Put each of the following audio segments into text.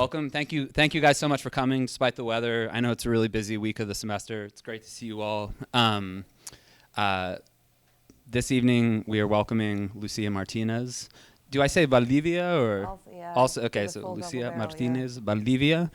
welcome. Thank you guys so much for coming despite the weather. I know it's a really busy week of the semester. It's great to see you all. This evening we are welcoming Lucia Martinez. Do I say Valdivia or? Also, yeah. Also, okay, so Lucia Martinez Valdivia.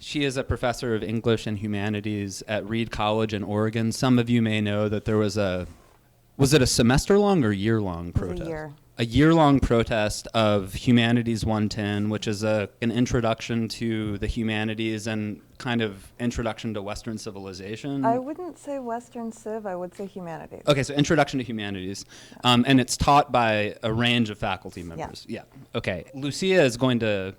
She is a professor of English and Humanities at Reed College in Oregon. Some of you may know that there was it a semester-long or year-long protest? A year. A year-long protest of Humanities 110, which is an introduction to the humanities and kind of introduction to Western civilization. I wouldn't say Western Civ, I would say humanities. Okay, so introduction to humanities. And it's taught by a range of faculty members. Yeah. Okay. Lucia is going to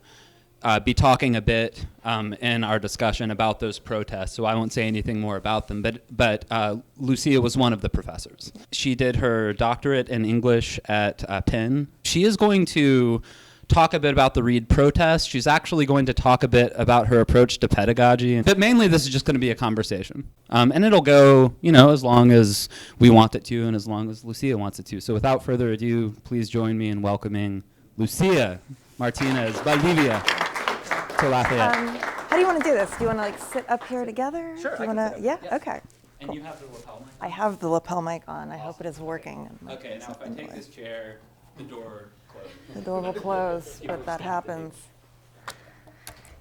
be talking a bit in our discussion about those protests, so I won't say anything more about them, but Lucia was one of the professors. She did her doctorate in English at Penn. She is going to talk a bit about the Reed protest. She's actually going to talk a bit about her approach to pedagogy, but mainly this is just going to be a conversation. And it'll go, as long as we want it to and as long as Lucia wants it to. So without further ado, please join me in welcoming Lucia Martinez Valdivia to Lafayette. How do you want to do this? Do you want to sit up here together? Sure. Do you want to? Yeah. Yes. Okay. And cool. You have the lapel mic? I have the lapel mic on. I Awesome. hope it is working. Okay. Now if I take this chair, the door closes. The door will close, but that happens.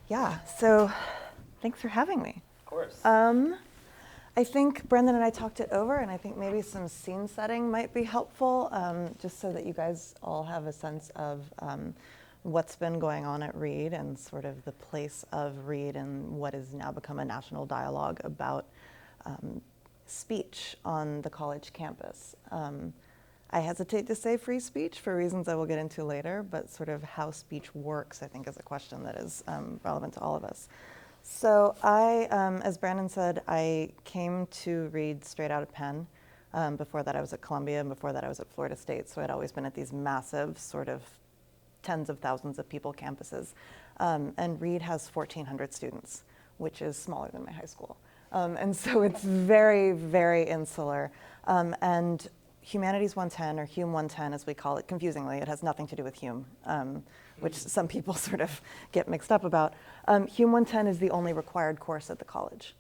Yeah. So, thanks for having me. Of course. I think Brendan and I talked it over, and I think maybe some scene setting might be helpful, just so that you guys all have a sense of what's been going on at Reed and sort of the place of Reed and what has now become a national dialogue about speech on the college campus. I hesitate to say free speech for reasons I will get into later, but sort of how speech works, I think, is a question that is relevant to all of us. So I, as Brandon said, I came to Reed straight out of Penn. Before that I was at Columbia, and before that I was at Florida State, so I'd always been at these massive sort of tens of thousands of people campuses. And Reed has 1,400 students, which is smaller than my high school. And so it's very, very insular. And Humanities 110, or Hum 110 as we call it, confusingly, it has nothing to do with Hume, which some people sort of get mixed up about. Hum 110 is the only required course at the college.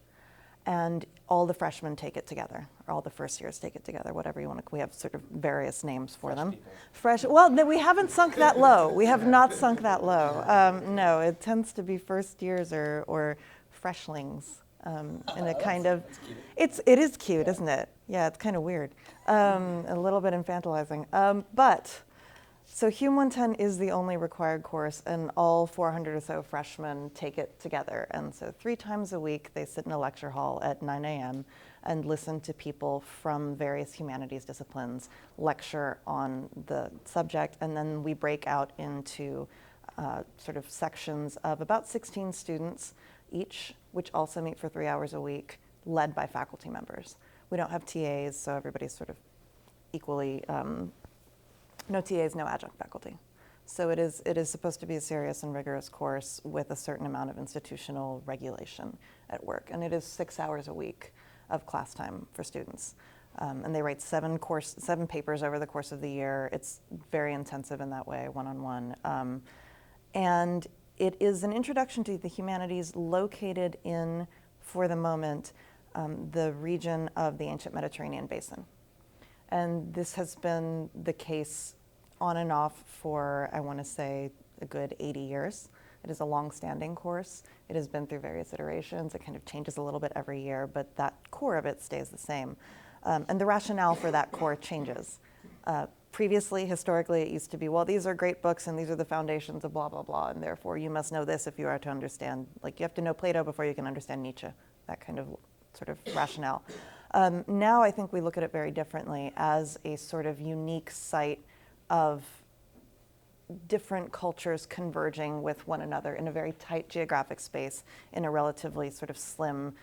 And all the freshmen take it together, or all the first years take it together, whatever you want to, we have sort of various names for them. Well, we haven't sunk that low. We have not sunk that low. No, it tends to be first years or freshlings in a kind of, it is cute, isn't it? Yeah, it's kind of weird. A little bit infantilizing. But, so Hum 110 is the only required course, and all 400 or so freshmen take it together. And so 3 times a week, they sit in a lecture hall at 9 a.m. and listen to people from various humanities disciplines lecture on the subject. And then we break out into sort of sections of about 16 students each, which also meet for 3 hours a week, led by faculty members. We don't have TAs, so everybody's sort of equally, no TAs, no adjunct faculty. So it is supposed to be a serious and rigorous course with a certain amount of institutional regulation at work. And it is 6 hours a week of class time for students. And they write 7 papers over the course of the year. It's very intensive in that way, one-on-one. And it is an introduction to the humanities located in, for the moment, the region of the ancient Mediterranean basin. And this has been the case on and off for, I want to say, a good 80 years. It is a long-standing course. It has been through various iterations. It kind of changes a little bit every year, but that core of it stays the same. And the rationale for that core changes. Previously, historically, it used to be, well, these are great books and these are the foundations of blah, blah, blah, and therefore you must know this if you are to understand, like you have to know Plato before you can understand Nietzsche, that kind of sort of rationale. Now I think we look at it very differently as a sort of unique site of different cultures converging with one another in a very tight geographic space in a relatively sort of slim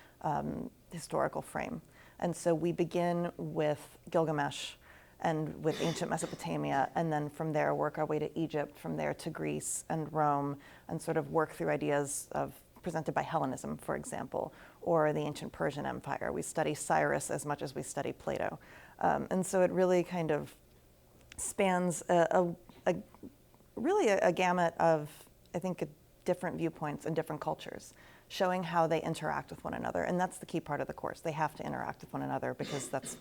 historical frame. And so we begin with Gilgamesh and with ancient Mesopotamia, and then from there work our way to Egypt, from there to Greece and Rome, and sort of work through ideas presented by Hellenism, for example, or the ancient Persian Empire. We study Cyrus as much as we study Plato. And so it really kind of spans really a gamut of, I think, different viewpoints and different cultures, showing how they interact with one another. And that's the key part of the course. They have to interact with one another because that's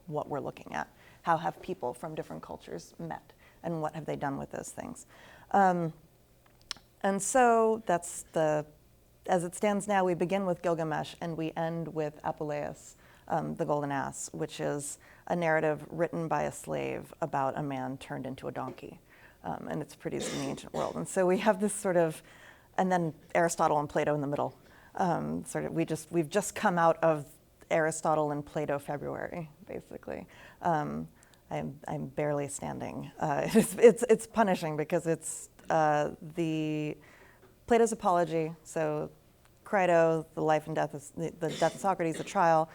what we're looking at. How have people from different cultures met, and what have they done with those things? And so that's as it stands now, we begin with Gilgamesh and we end with Apuleius, the Golden Ass, which is a narrative written by a slave about a man turned into a donkey. And it's produced in the ancient world. And so we have this sort of, and then Aristotle and Plato in the middle. We've just come out of Aristotle and Plato February, basically. I'm barely standing. It's punishing because it's Plato's Apology, so Crito, the life and death of the death of Socrates, the trial,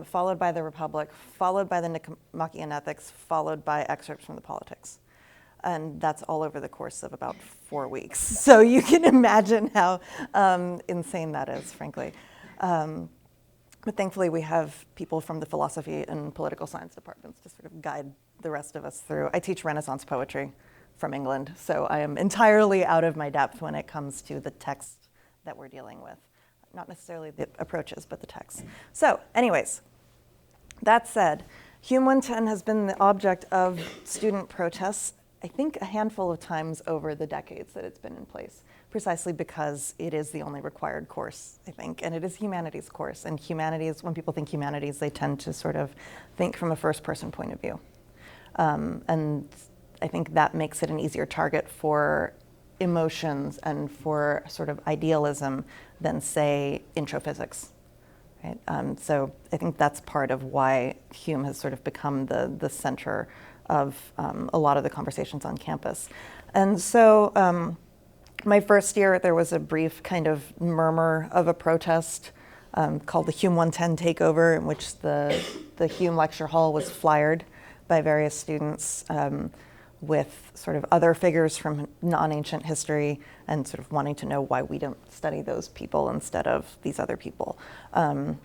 followed by the Republic, followed by the Nicomachean Ethics, followed by excerpts from the Politics. And that's all over the course of about 4 weeks. So you can imagine how insane that is, frankly. But thankfully, we have people from the philosophy and political science departments to sort of guide the rest of us through. I teach Renaissance poetry from England, so I am entirely out of my depth when it comes to the text that we're dealing with. Not necessarily the approaches, but the text. So anyways, that said, Hume 110 has been the object of student protests, I think a handful of times over the decades that it's been in place, precisely because it is the only required course, I think, and it is a humanities course. And humanities, when people think humanities, they tend to sort of think from a first-person point of view. And I think that makes it an easier target for emotions and for sort of idealism than, say, intro physics. Right? So I think that's part of why Hume has sort of become the center of a lot of the conversations on campus. And so my first year, there was a brief kind of murmur of a protest called the Hume 110 takeover, in which the Hume lecture hall was flyered by various students with sort of other figures from non-ancient history and sort of wanting to know why we don't study those people instead of these other people. And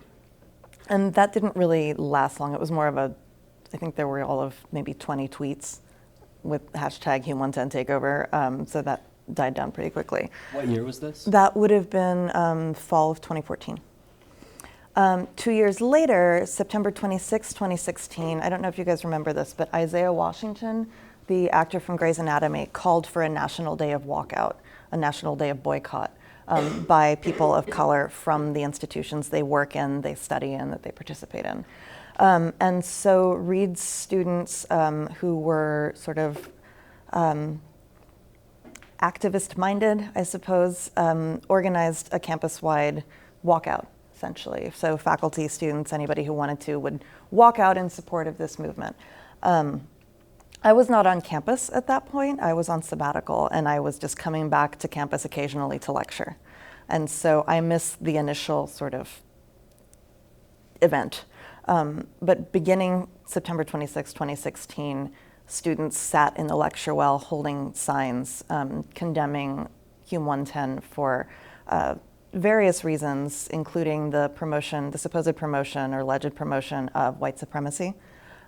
that didn't really last long. It was more of I think there were all of maybe 20 tweets with hashtag Hume 110 takeover. So that died down pretty quickly. What year was this? That would have been fall of 2014. 2 years later, September 26, 2016, I don't know if you guys remember this, but Isaiah Washington, the actor from Grey's Anatomy, called for a national day of walkout, a national day of boycott by people of color from the institutions they work in, they study in, that they participate in. And so Reed's students who were sort of activist-minded, I suppose, organized a campus-wide walkout, essentially. So faculty, students, anybody who wanted to would walk out in support of this movement. I was not on campus at that point. I was on sabbatical, and I was just coming back to campus occasionally to lecture. And so I missed the initial sort of event. But beginning September 26, 2016, students sat in the lecture well holding signs condemning Hume 110 for various reasons, including the supposed promotion or alleged promotion of white supremacy,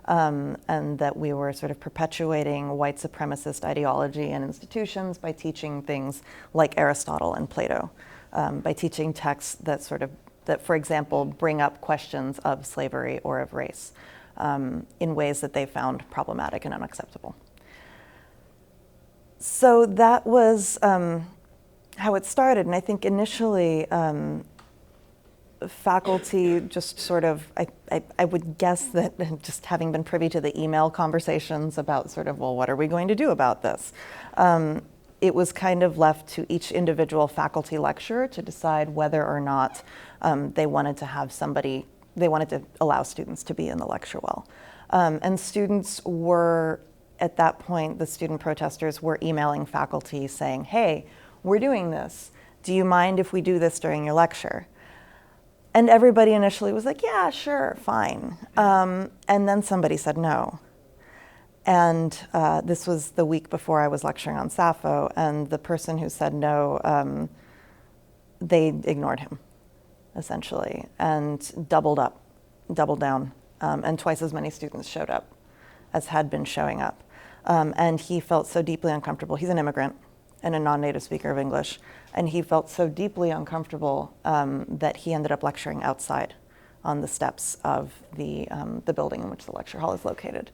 and that we were sort of perpetuating white supremacist ideology in institutions by teaching things like Aristotle and Plato, by teaching texts that, for example, bring up questions of slavery or of race in ways that they found problematic and unacceptable. So that was how it started. And I think initially faculty just sort of, I would guess that just having been privy to the email conversations about sort of, well, what are we going to do about this? It was kind of left to each individual faculty lecturer to decide whether or not they wanted to allow students to be in the lecture well. And students were, at that point, the student protesters were emailing faculty saying, hey, we're doing this. Do you mind if we do this during your lecture? And everybody initially was like, yeah, sure, fine. And then somebody said no. And this was the week before I was lecturing on Sappho, and the person who said no, they ignored him, essentially, and doubled down, and twice as many students showed up as had been showing up. And he felt so deeply uncomfortable. He's an immigrant, and a non-native speaker of English. And he felt so deeply uncomfortable that he ended up lecturing outside on the steps of the building in which the lecture hall is located.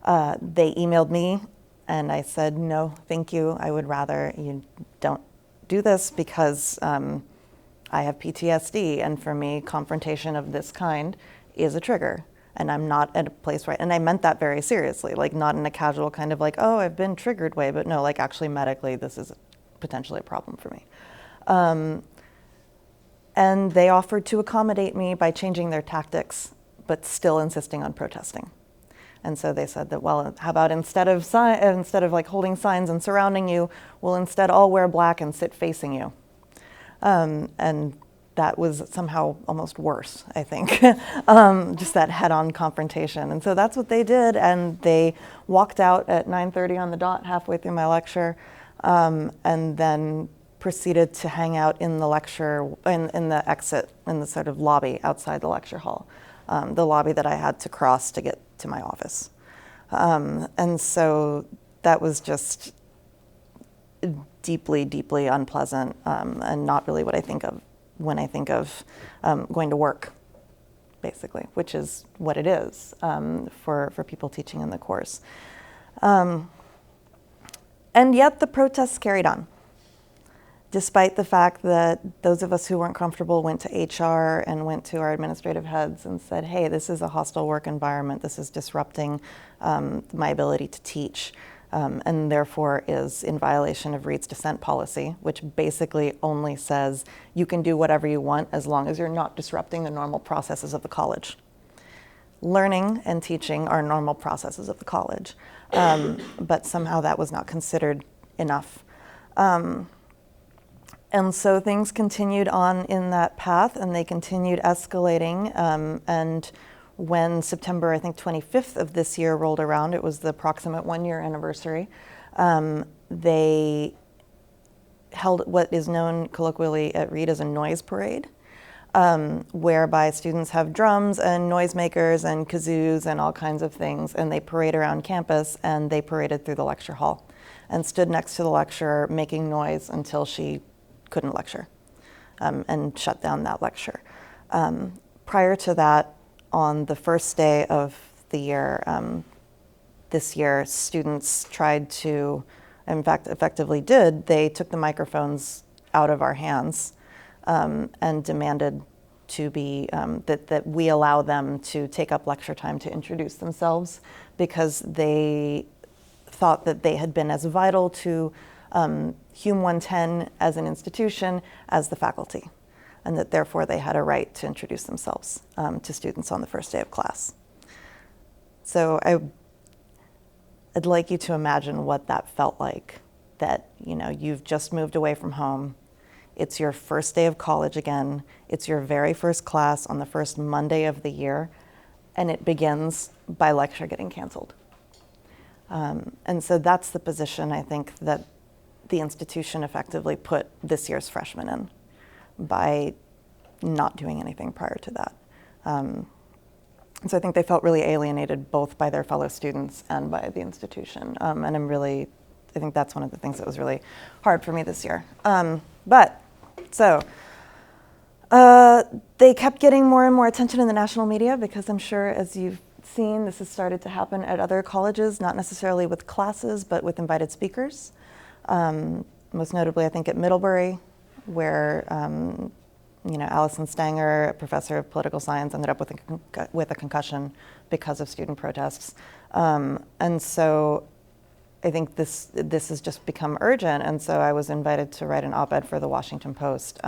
They emailed me, and I said, no, thank you. I would rather you don't do this because I have PTSD, and for me, confrontation of this kind is a trigger, and I'm not at a place and I meant that very seriously, like not in a casual kind of like, oh, I've been triggered way, but no, like actually medically, this is potentially a problem for me. And they offered to accommodate me by changing their tactics, but still insisting on protesting. And so they said that, well, how about instead of like holding signs and surrounding you, we'll instead all wear black and sit facing you. And that was somehow almost worse, I think, just that head-on confrontation. And so that's what they did, and they walked out at 9:30 on the dot, halfway through my lecture, and then proceeded to hang out in the lecture, in the exit, in the sort of lobby outside the lecture hall, the lobby that I had to cross to get to my office. And so that was just deeply, deeply unpleasant, and not really what I think of when I think of going to work, basically, which is what it is for people teaching in the course. And yet the protests carried on, despite the fact that those of us who weren't comfortable went to HR and went to our administrative heads and said, hey, this is a hostile work environment, this is disrupting my ability to teach, and therefore is in violation of Reed's dissent policy, which basically only says you can do whatever you want as long as you're not disrupting the normal processes of the college. Learning and teaching are normal processes of the college, but somehow that was not considered enough. And so things continued on in that path, and they continued escalating, and when September, I think, 25th of this year rolled around, it was the approximate 1-year anniversary, they held what is known colloquially at Reed as a noise parade, whereby students have drums and noisemakers and kazoos and all kinds of things, and they parade around campus, and they paraded through the lecture hall and stood next to the lecturer making noise until she couldn't lecture, and shut down that lecture. Prior to that, on the first day of the year, this year, students tried to, in fact, effectively did, they took the microphones out of our hands and demanded to be, that we allow them to take up lecture time to introduce themselves, because they thought that they had been as vital to Hume 110 as an institution as the faculty, and that therefore they had a right to introduce themselves to students on the first day of class. So I'd like you to imagine what that felt like, that you've just moved away from home, it's your first day of college again, it's your very first class on the first Monday of the year, and it begins by lecture getting canceled. And so that's the position I think that the institution effectively put this year's freshmen in, by not doing anything prior to that. And so I think they felt really alienated both by their fellow students and by the institution. And I think that's one of the things that was really hard for me this year. They kept getting more and more attention in the national media, because I'm sure, as you've seen, this has started to happen at other colleges, not necessarily with classes, but with invited speakers. Most notably, I think, at Middlebury, where Allison Stanger, a professor of political science, ended up with a concussion because of student protests. And so I think this has just become urgent. And so I was invited to write an op-ed for the Washington Post,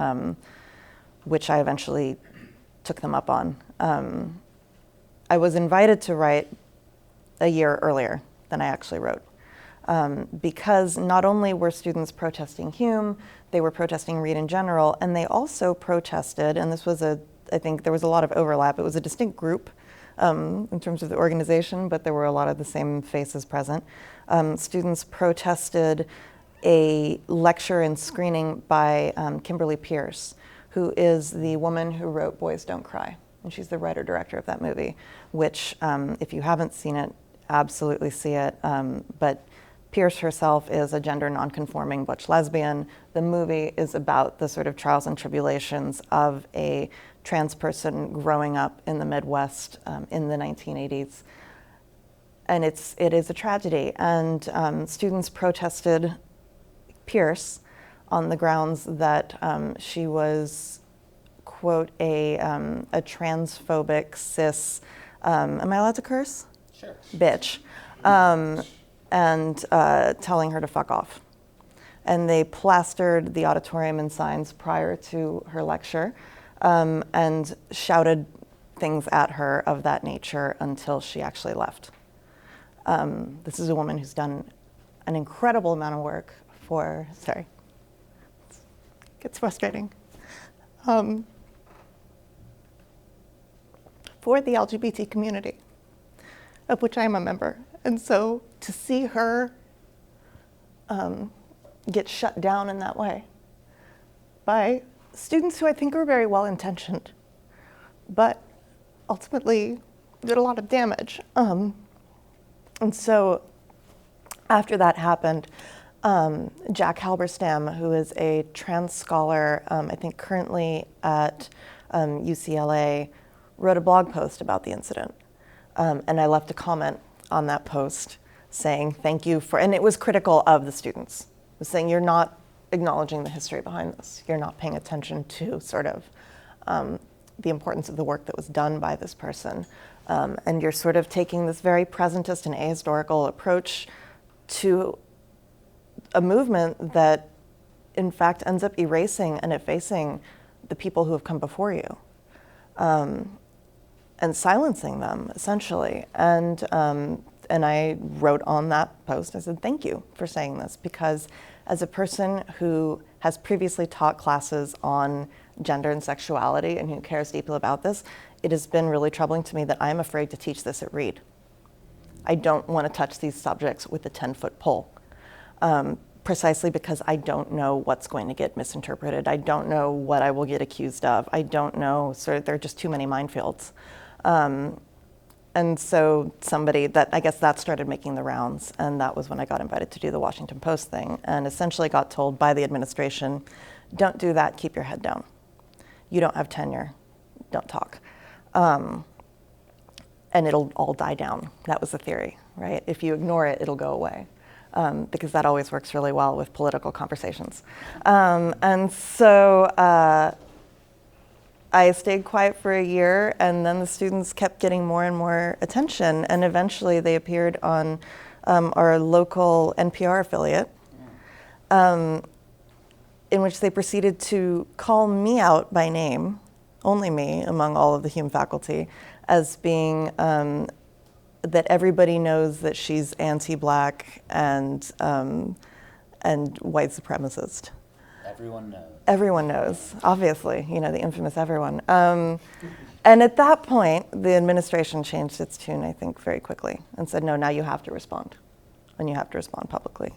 which I eventually took them up on. I was invited to write a year earlier than I actually wrote. Because not only were students protesting Hume, they were protesting Reed in general, and they also protested, and this was I think there was a lot of overlap. It was a distinct group in terms of the organization, but there were a lot of the same faces present. Students protested a lecture and screening by Kimberly Pierce, who is the woman who wrote Boys Don't Cry, and she's the writer-director of that movie, which if you haven't seen it, absolutely see it. But Pierce herself is a gender nonconforming butch lesbian. The movie is about the sort of trials and tribulations of a trans person growing up in the Midwest in the 1980s. And it is a tragedy. And students protested Pierce on the grounds that she was, quote, a transphobic cis, am I allowed to curse? Sure. Bitch. And telling her to fuck off. And they plastered the auditorium in signs prior to her lecture and shouted things at her of that nature until she actually left. This is a woman who's done an incredible amount of work for, sorry, it gets frustrating, for the LGBT community, of which I am a member. And so to see her get shut down in that way by students who I think are very well-intentioned, but ultimately did a lot of damage. And so after that happened, Jack Halberstam, who is a trans scholar, I think currently at UCLA, wrote a blog post about the incident. And I left a comment on that post saying thank you for, and it was critical of the students. It was saying you're not acknowledging the history behind this. You're not paying attention to sort of the importance of the work that was done by this person. And you're sort of taking this very presentist and ahistorical approach to a movement that in fact ends up erasing and effacing the people who have come before you. And silencing them, essentially. And I wrote on that post, I said, thank you for saying this, because as a person who has previously taught classes on gender and sexuality and who cares deeply about this, it has been really troubling to me that I'm afraid to teach this at Reed. I don't want to touch these subjects with a 10-foot pole, precisely because I don't know what's going to get misinterpreted. I don't know what I will get accused of. I don't know, sort of, there are just too many minefields. And so I guess that started making the rounds, and that was when I got invited to do the Washington Post thing, and essentially got told by the administration, don't do that, keep your head down. You don't have tenure, don't talk. And it'll all die down. That was the theory, right? If you ignore it, it'll go away. Because that always works really well with political conversations. And so I stayed quiet for a year, and then the students kept getting more and more attention, and eventually they appeared on our local NPR affiliate, in which they proceeded to call me out by name, only me among all of the Hume faculty, as being that everybody knows that she's anti-Black and white supremacist. Everyone knows. Everyone knows, obviously, the infamous everyone. And at that point, the administration changed its tune, I think, very quickly and said, no, now you have to respond, and you have to respond publicly.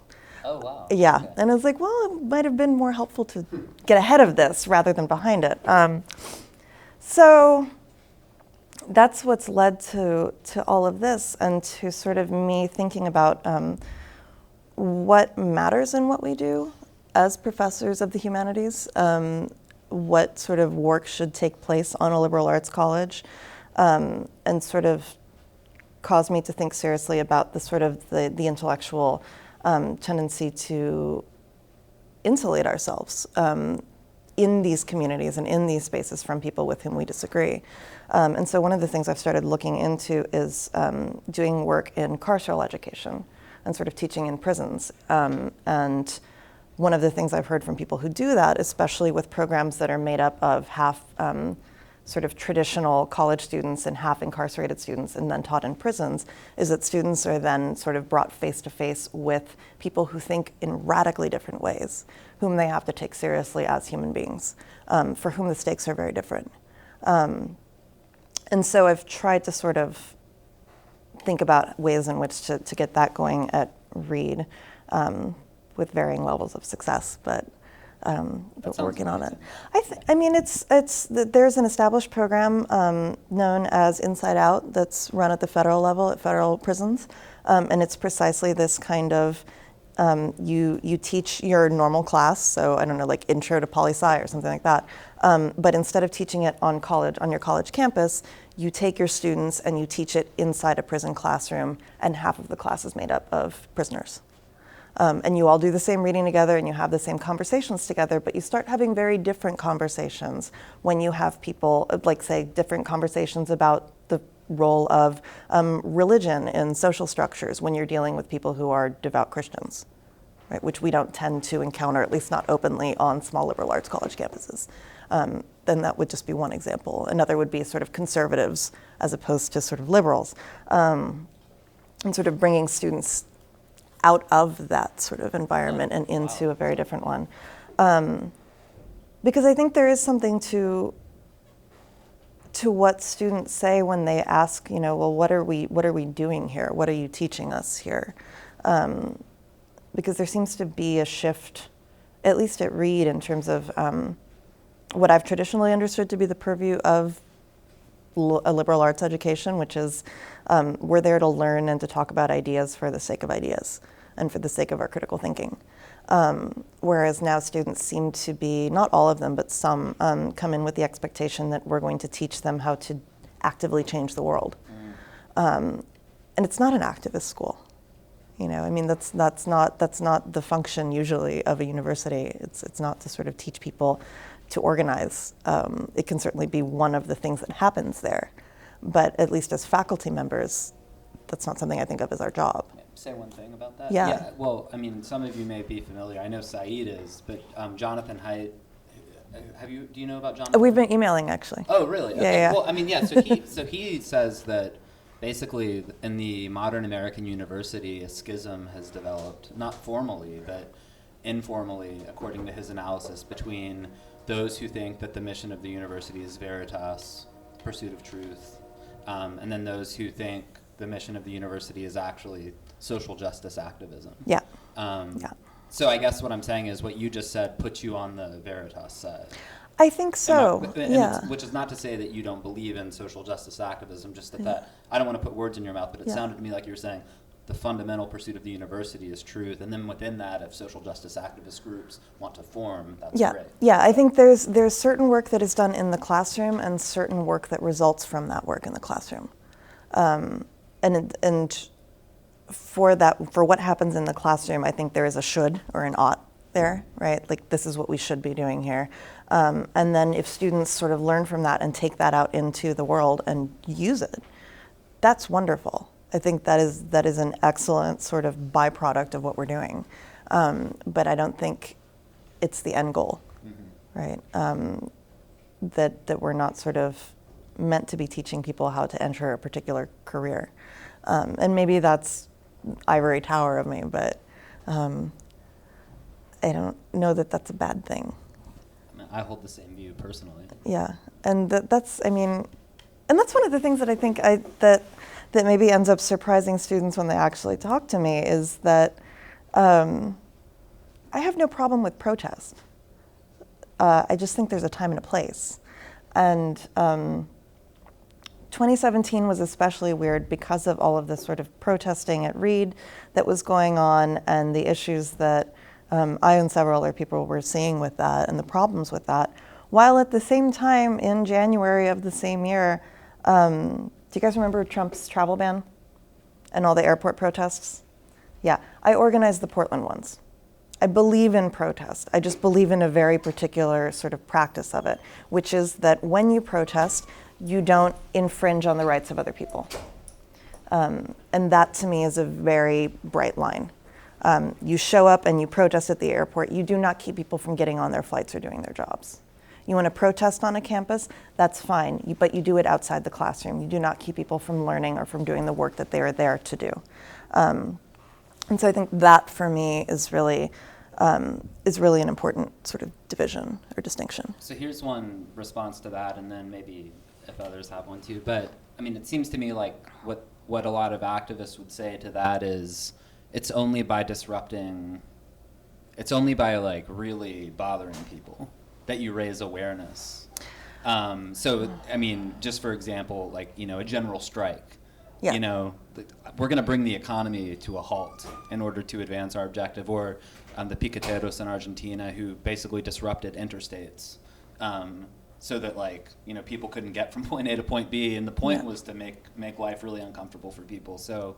Oh, wow. Yeah, Okay. and I was like, well, it might have been more helpful to get ahead of this rather than behind it. So that's what's led to all of this, and to sort of me thinking about what matters in what we do as professors of the humanities, what sort of work should take place on a liberal arts college, and sort of caused me to think seriously about the sort of the intellectual tendency to insulate ourselves in these communities and in these spaces from people with whom we disagree. And so one of the things I've started looking into is doing work in carceral education and sort of teaching in prisons. And one of the things I've heard from people who do that, especially with programs that are made up of half sort of traditional college students and half incarcerated students and then taught in prisons, is that students are then sort of brought face to face with people who think in radically different ways, whom they have to take seriously as human beings, for whom the stakes are very different. And so I've tried to sort of think about ways in which to get that going at Reed, with varying levels of success, but we're working on it. I mean, there's an established program known as Insideout that's run at the federal level at federal prisons, and it's precisely this kind of you teach your normal class, so I don't know, like intro to poli-sci or something like that. But instead of teaching it on your college campus, you take your students and you teach it inside a prison classroom, and half of the class is made up of prisoners. And you all do the same reading together and you have the same conversations together, but you start having very different conversations when you have people, like say, different conversations about the role of religion in social structures when you're dealing with people who are devout Christians, right? Which we don't tend to encounter, at least not openly, on small liberal arts college campuses. Then that would just be one example. Another would be sort of conservatives as opposed to sort of liberals, and sort of bringing students out of that sort of environment and into a very different one. Because I think there is something to what students say when they ask, well, what are we doing here? What are you teaching us here? Because there seems to be a shift, at least at Reed, in terms of what I've traditionally understood to be the purview of a liberal arts education, which is we're there to learn and to talk about ideas for the sake of ideas and for the sake of our critical thinking. Whereas now students seem to be, not all of them, but some come in with the expectation that we're going to teach them how to actively change the world. And it's not an activist school. I mean, that's not the function usually of a university. It's not to sort of teach people to organize. It can certainly be one of the things that happens there, but at least as faculty members, that's not something I think of as our job. Say one thing about that? Yeah. Well, I mean, some of you may be familiar. I know Saeed is, but Jonathan Haidt, do you know about Jonathan? We've been emailing, actually. Oh, really? Okay. Yeah. Well, I mean, yeah, so he says that basically in the modern American university, a schism has developed, not formally, but informally, according to his analysis, between those who think that the mission of the university is veritas, pursuit of truth, and then those who think the mission of the university is actually social justice activism. Yeah. So I guess what I'm saying is what you just said puts you on the veritas side. I think so. Which is not to say that you don't believe in social justice activism, just that I don't want to put words in your mouth, but it sounded to me like you were saying the fundamental pursuit of the university is truth, and then within that, if social justice activist groups want to form, that's great. Yeah, I think there's certain work that is done in the classroom and certain work that results from that work in the classroom. And for what happens in the classroom, I think there is a should or an ought there, right? Like, this is what we should be doing here. And then if students sort of learn from that and take that out into the world and use it, that's wonderful. I think that is an excellent sort of byproduct of what we're doing. But I don't think it's the end goal, right? That we're not sort of meant to be teaching people how to enter a particular career. And maybe that's ivory tower of me, but I don't know that that's a bad thing. I mean, I hold the same view personally. Yeah, and that's one of the things that I think that maybe ends up surprising students when they actually talk to me is that I have no problem with protest. I just think there's a time and a place. And 2017 was especially weird because of all of this sort of protesting at Reed that was going on and the issues that I and several other people were seeing with that and the problems with that. While at the same time, in January of the same year, do you guys remember Trump's travel ban and all the airport protests? Yeah, I organized the Portland ones. I believe in protest. I just believe in a very particular sort of practice of it, which is that when you protest, you don't infringe on the rights of other people. And that to me is a very bright line. You show up and you protest at the airport, you do not keep people from getting on their flights or doing their jobs. You want to protest on a campus, that's fine, but you do it outside the classroom. You do not keep people from learning or from doing the work that they are there to do. And so I think that for me is really an important sort of division or distinction. So here's one response to that, and then maybe if others have one too. But I mean, it seems to me like what a lot of activists would say to that is it's only by like really bothering people that you raise awareness. So, I mean, just for example, like, a general strike. Yeah. you know, we're going to bring the economy to a halt in order to advance our objective. Or the piqueteros in Argentina who basically disrupted interstates so that, like, you know, people couldn't get from point A to point B. And the point was to make life really uncomfortable for people. So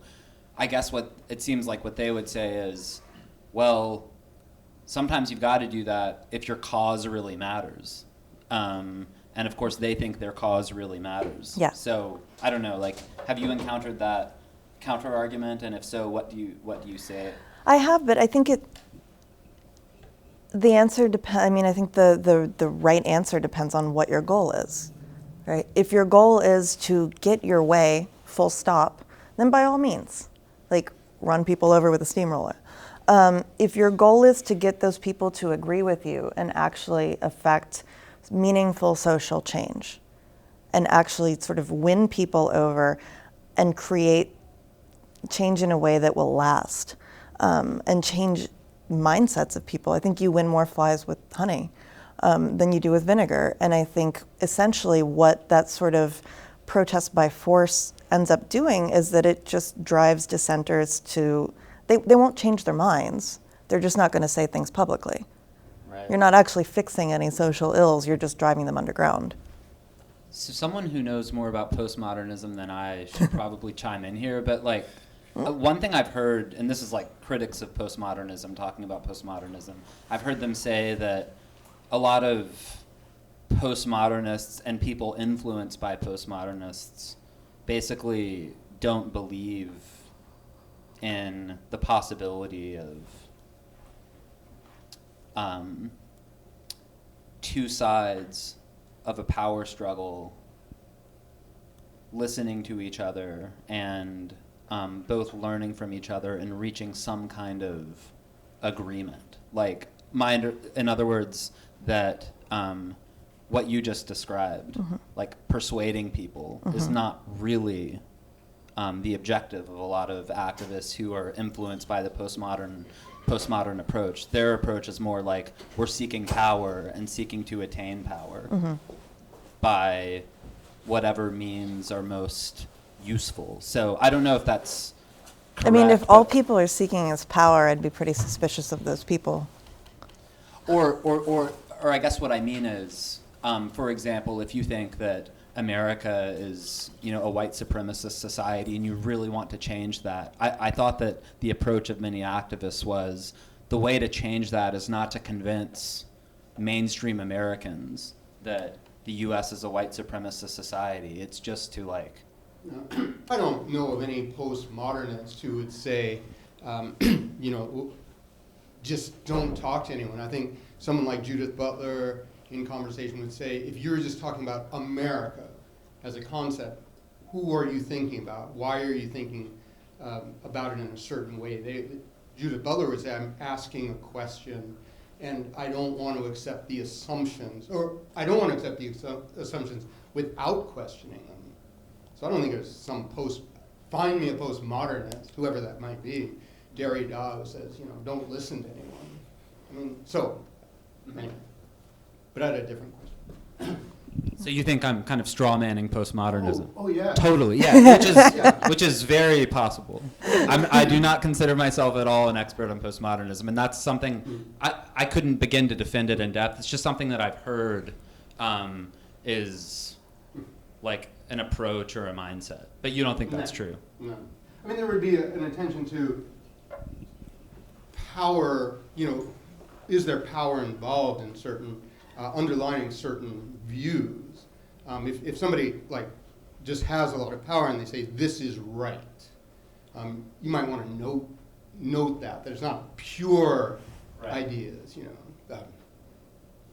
I guess what it seems like what they would say is, well, sometimes you've got to do that if your cause really matters. And of course, they think their cause really matters. Yeah. So I don't know. Like, have you encountered that counter argument? And if so, what do you say? I have, but I think the answer depends. I mean, I think the right answer depends on what your goal is, right? If your goal is to get your way, full stop, then by all means, like, run people over with a steamroller. If your goal is to get those people to agree with you and actually affect meaningful social change and actually sort of win people over and create change in a way that will last, and change mindsets of people, I think you win more flies with honey than you do with vinegar. And I think essentially what that sort of protest by force ends up doing is that it just drives dissenters to, they won't change their minds. They're just not going to say things publicly. Right. You're not actually fixing any social ills, you're just driving them underground. So someone who knows more about postmodernism than I should probably chime in here, but like one thing I've heard, and this is like critics of postmodernism talking about postmodernism, I've heard them say that a lot of postmodernists and people influenced by postmodernists basically don't believe in the possibility of two sides of a power struggle listening to each other and both learning from each other and reaching some kind of agreement. Like, in other words, that what you just described, like persuading people, is not really the objective of a lot of activists who are influenced by the postmodern approach. Their approach is more like, we're seeking power and seeking to attain power by whatever means are most useful. So I don't know if that's correct. I mean, if all people are seeking is power, I'd be pretty suspicious of those people. Or I guess what I mean is, for example, if you think that America is, you know, a white supremacist society and you really want to change that, I thought that the approach of many activists was the way to change that is not to convince mainstream Americans that the U.S. is a white supremacist society. It's just to, like... I don't know of any postmodernists who would say, you know, just don't talk to anyone. I think someone like Judith Butler in conversation would say, if you're just talking about America as a concept, who are you thinking about? Why are you thinking about it in a certain way? Judith Butler would say, I'm asking a question, and I don't want to accept the assumptions, or I don't want to accept the assumptions without questioning them. So I don't think there's some find me a postmodernist, whoever that might be. Derrida who says, you know, don't listen to anyone. I mean, so, anyway. But I had a different question. So you think I'm kind of straw manning postmodernism? Oh yeah. Totally, yeah, which is Yeah. which is very possible. I do not consider myself at all an expert on postmodernism, and that's something I couldn't begin to defend it in depth. It's just something that I've heard is like an approach or a mindset, but you don't think that's true? No. I mean, there would be an attention to power. You know, is there power involved in certain underlying certain views? If somebody like just has a lot of power and they say this is right, you might want to note that it's not pure ideas. You know.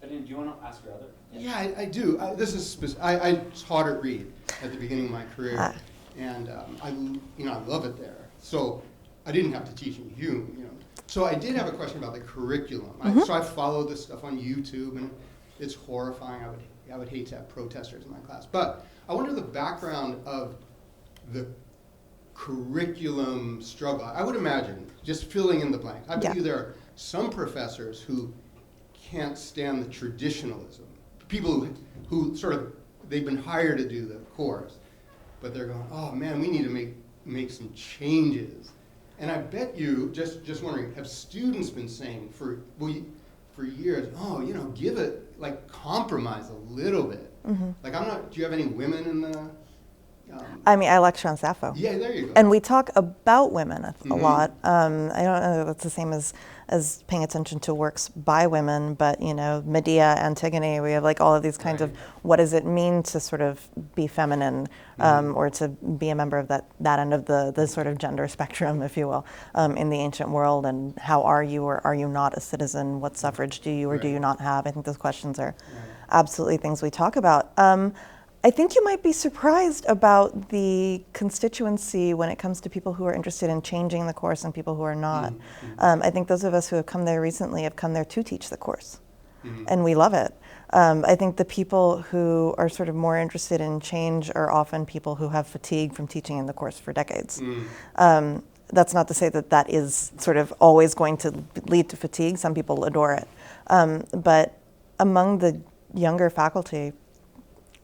Do you want to ask your other? Yeah, I do. This is I taught at Reed at the beginning of my career, and I love it there. So I didn't have to teach in Hume, you know. So I did have a question about the curriculum. So I follow this stuff on YouTube, and it's horrifying. I would hate to have protesters in my class, but I wonder the background of the curriculum struggle. I would imagine, just filling in the blank, I bet you there are some professors who can't stand the traditionalism. People who sort of, they've been hired to do the course, but they're going, oh man, we need to make some changes. And I bet you, just wondering, have students been saying for years, oh, give it, like, compromise a little bit. Like, do you have any women in the... I mean, I lecture on Sappho. Yeah, there you go. And we talk about women a lot. I don't know if that's the same as paying attention to works by women, but, Medea, Antigone, we have like all of these kinds of, what does it mean to sort of be feminine, or to be a member of that end of the sort of gender spectrum, if you will, in the ancient world, and how are you or are you not a citizen? What suffrage do you or do you not have? I think those questions are absolutely things we talk about. I think you might be surprised about the constituency when it comes to people who are interested in changing the course and people who are not. I think those of us who have come there recently have come there to teach the course, and we love it. I think the people who are sort of more interested in change are often people who have fatigue from teaching in the course for decades. That's not to say that is sort of always going to lead to fatigue. Some people adore it. But among the younger faculty,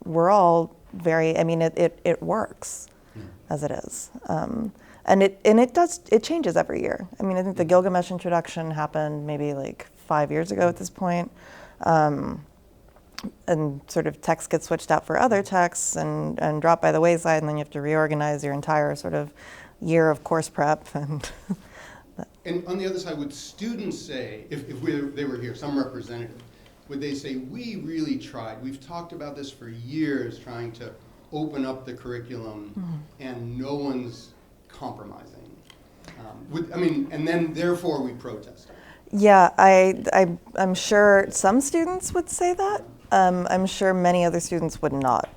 we're all very, I mean, it works as it is. And it changes every year. I mean, I think the Gilgamesh introduction happened maybe like 5 years ago at this point. And sort of text gets switched out for other texts and drop by the wayside, and then you have to reorganize your entire sort of year of course prep. And on the other side, would students say, if they were here, some representative, would they say, we really tried, we've talked about this for years, trying to open up the curriculum, and no one's compromising? And then therefore we protested. Yeah, I'm sure some students would say that. I'm sure many other students would not.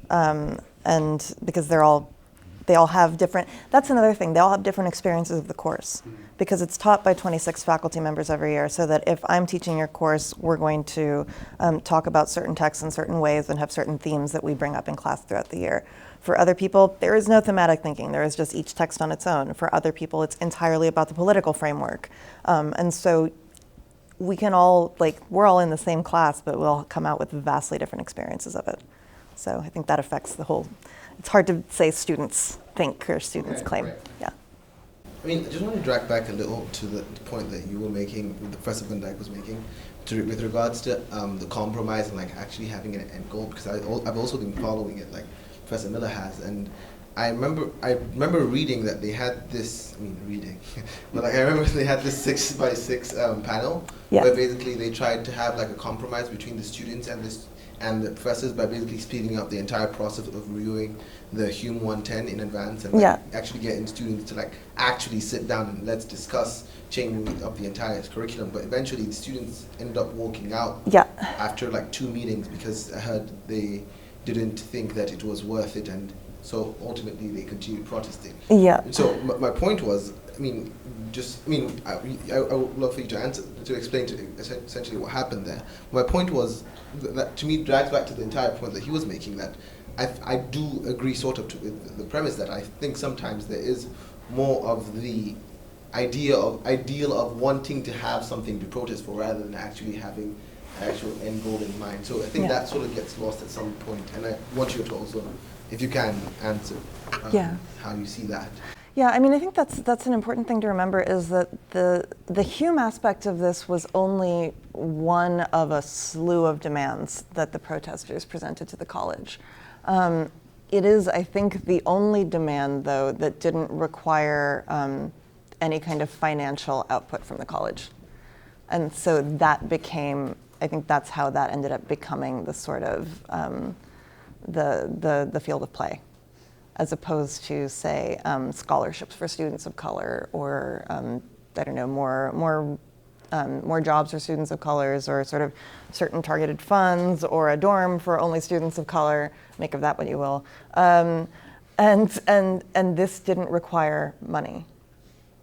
And because they all have different, that's another thing, they all have different experiences of the course, because it's taught by 26 faculty members every year, so that if I'm teaching your course, we're going to talk about certain texts in certain ways and have certain themes that we bring up in class throughout the year. For other people, there is no thematic thinking, there is just each text on its own. For other people, it's entirely about the political framework. And so we can all, we're all in the same class, but we'll come out with vastly different experiences of it. So I think that affects the whole, it's hard to say students think or students claim. Right. Yeah. I mean, I just want to drag back a little to the point that you were making, Professor Van Dyke was making, with regards to the compromise and actually having an end goal, because I've also been following it like Professor Miller has, and I remember reading that they had this, but I remember they had this 6x6 panel, where basically they tried to have a compromise between the students and the professors by basically speeding up the entire process of reviewing the Hume 110 in advance, and actually getting students to actually sit down and let's discuss changing up the entire curriculum. But eventually the students ended up walking out after 2 meetings because I heard they didn't think that it was worth it, and so ultimately they continued protesting. Yeah. So my point was, I would love for you to explain essentially what happened there. My point was that to me drags back to the entire point that he was making, that I do agree sort of with the premise that I think sometimes there is more of the ideal of wanting to have something to protest for rather than actually having an actual end goal in mind. So I think that sort of gets lost at some point, and I want you to also, if you can, answer how you see that. Yeah, I mean, I think that's an important thing to remember, is that the Hume aspect of this was only one of a slew of demands that the protesters presented to the college. It is, I think, the only demand, though, that didn't require any kind of financial output from the college. And so that became, I think that's how that ended up becoming the sort of the field of play, as opposed to, say, scholarships for students of color, or I don't know, more jobs for students of colors, or sort of certain targeted funds, or a dorm for only students of color. Make of that what you will. And this didn't require money,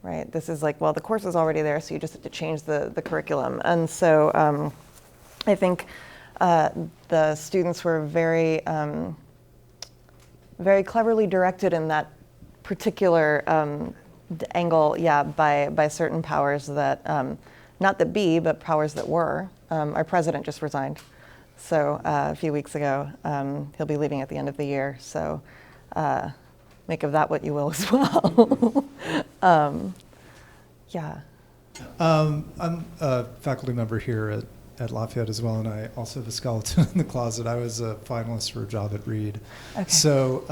right? This is well, the course is already there, so you just have to change the curriculum. And so I think the students were very cleverly directed in that particular angle, by certain powers that, not that be, but powers that were. Our president just resigned, so a few weeks ago. He'll be leaving at the end of the year. So make of that what you will as well. Yeah. I'm a faculty member here at Lafayette as well, and I also have a skeleton in the closet. I was a finalist for a job at Reed, so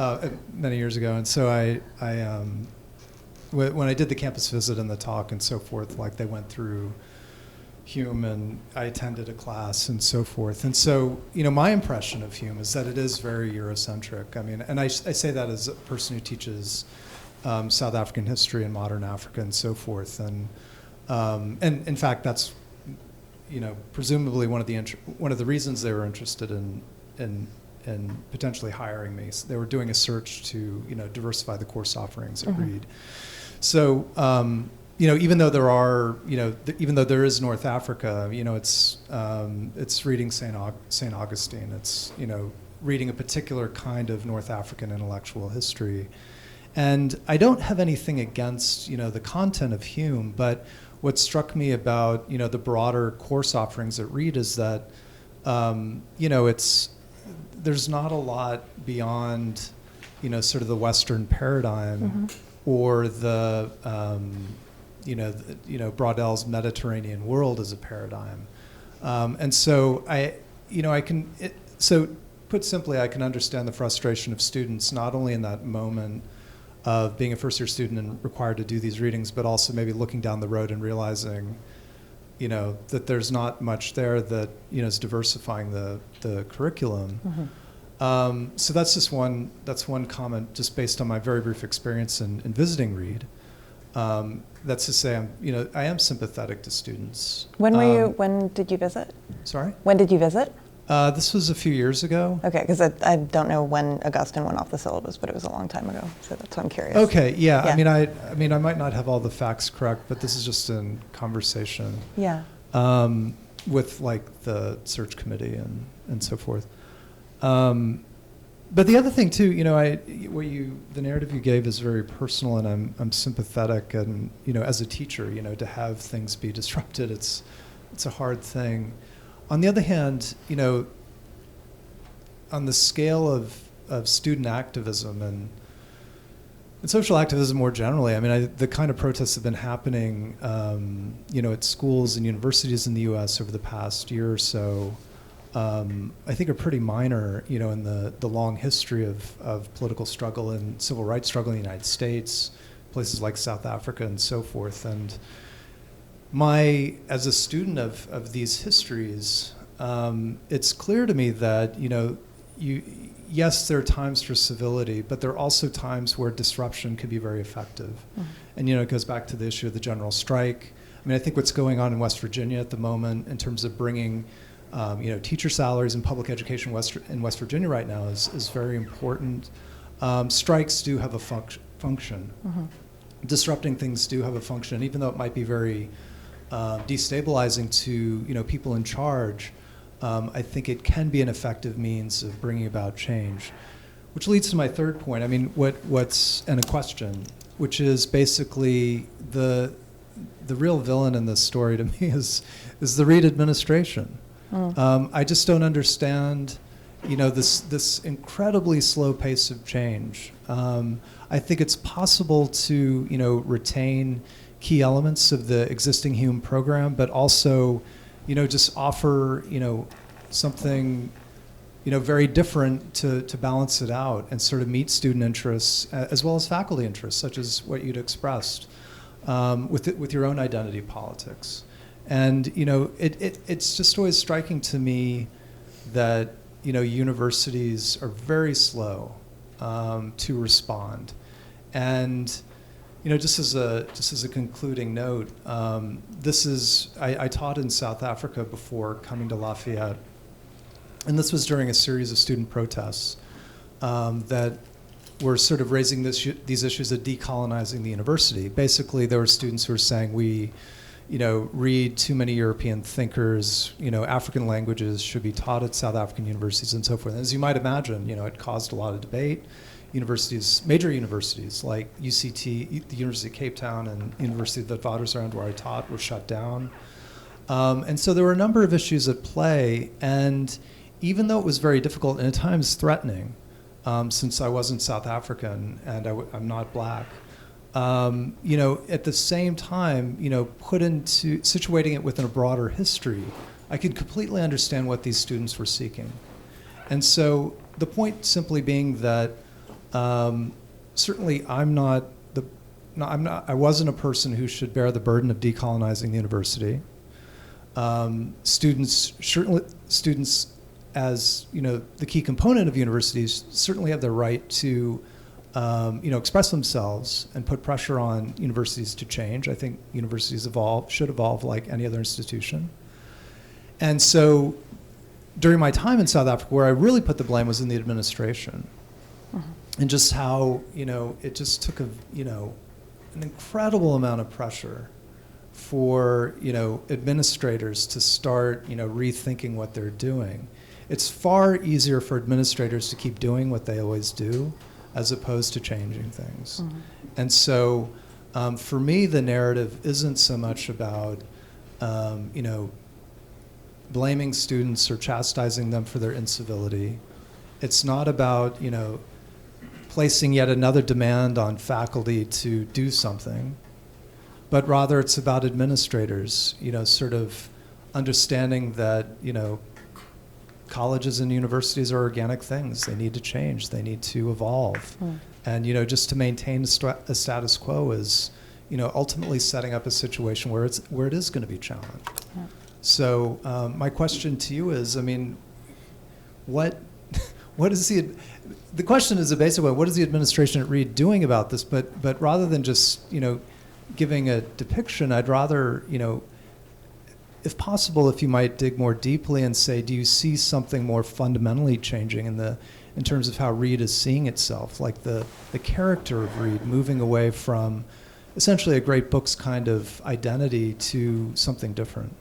many years ago. And so when I did the campus visit and the talk and so forth, like they went through Hume, and I attended a class and so forth. And so, my impression of Hume is that it is very Eurocentric. I mean, and I say that as a person who teaches South African history and modern Africa and so forth. And in fact, that's presumably one of the reasons they were interested in potentially hiring me. So they were doing a search to diversify the course offerings at Reed. So even though there are even though there is North Africa, it's reading Saint Augustine. It's reading a particular kind of North African intellectual history. And I don't have anything against the content of Hume, but what struck me about the broader course offerings at Reed is that there's not a lot beyond sort of the Western paradigm or the Brauddel's Mediterranean world as a paradigm, and so so put simply, I can understand the frustration of students not only in that moment of being a first-year student and required to do these readings, but also maybe looking down the road and realizing, that there's not much there that is diversifying the curriculum. So that's just one comment, just based on my very brief experience in visiting Reed. That's to say, I am sympathetic to students. When did you visit? Sorry? When did you visit? This was a few years ago. Okay, because I don't know when Augustine went off the syllabus, but it was a long time ago, so that's why I'm curious. Okay, yeah. I mean, I might not have all the facts correct, but this is just in conversation. Yeah. With like the search committee and so forth. But the other thing too, the narrative you gave is very personal, and I'm sympathetic, and as a teacher, to have things be disrupted, it's a hard thing. On the other hand, on the scale of student activism and social activism more generally, I mean, the kind of protests have been happening, at schools and universities in the U.S. over the past year or so, I think are pretty minor, in the long history of political struggle and civil rights struggle in the United States, places like South Africa and so forth. And as a student of these histories, it's clear to me that, yes, there are times for civility, but there are also times where disruption can be very effective. And, it goes back to the issue of the general strike. I mean, I think what's going on in West Virginia at the moment in terms of bringing, teacher salaries in public education in West Virginia right now is very important. Strikes do have a function. Disrupting things do have a function, even though it might be very destabilizing to people in charge. I think it can be an effective means of bringing about change, which leads to my third point. I mean, and a question, which is basically the real villain in this story to me is the Reed administration. I just don't understand, this incredibly slow pace of change. I think it's possible to, retain key elements of the existing Hume program, but also, just offer, something, very different to balance it out and sort of meet student interests as well as faculty interests, such as what you'd expressed with your own identity politics. And, it's just always striking to me that, universities are very slow to respond. And, just as a concluding note, I taught in South Africa before coming to Lafayette, and this was during a series of student protests that were sort of raising these issues of decolonizing the university. Basically, there were students who were saying we read too many European thinkers, African languages should be taught at South African universities and so forth. And as you might imagine, it caused a lot of debate. Major universities like UCT, the University of Cape Town, and University of the Witwatersrand, where I taught, were shut down. And so there were a number of issues at play, and even though it was very difficult and at times threatening, since I wasn't South African and I'm not black. At the same time, situating it within a broader history, I could completely understand what these students were seeking. And so the point simply being that certainly I wasn't a person who should bear the burden of decolonizing the university. Students, as the key component of universities, certainly have the right to express themselves and put pressure on universities to change. I think universities should evolve like any other institution. And so during my time in South Africa, where I really put the blame was in the administration. Mm-hmm. And just how, it just took an incredible amount of pressure for, administrators to start, rethinking what they're doing. It's far easier for administrators to keep doing what they always do as opposed to changing things. Mm-hmm. And so for me, the narrative isn't so much about, blaming students or chastising them for their incivility. It's not about, placing yet another demand on faculty to do something, but rather it's about administrators, sort of understanding that, colleges and universities are organic things. They need to change. They need to evolve. Mm. And, just to maintain a status quo is, ultimately setting up a situation where it is going to be challenged. Yeah. So my question to you is, what is the question is a basic one. What is the administration at Reed doing about this? But rather than just, giving a depiction, I'd rather, if possible, if you might dig more deeply and say, do you see something more fundamentally changing in terms of how Reed is seeing itself, like the character of Reed moving away from essentially a great books kind of identity to something different?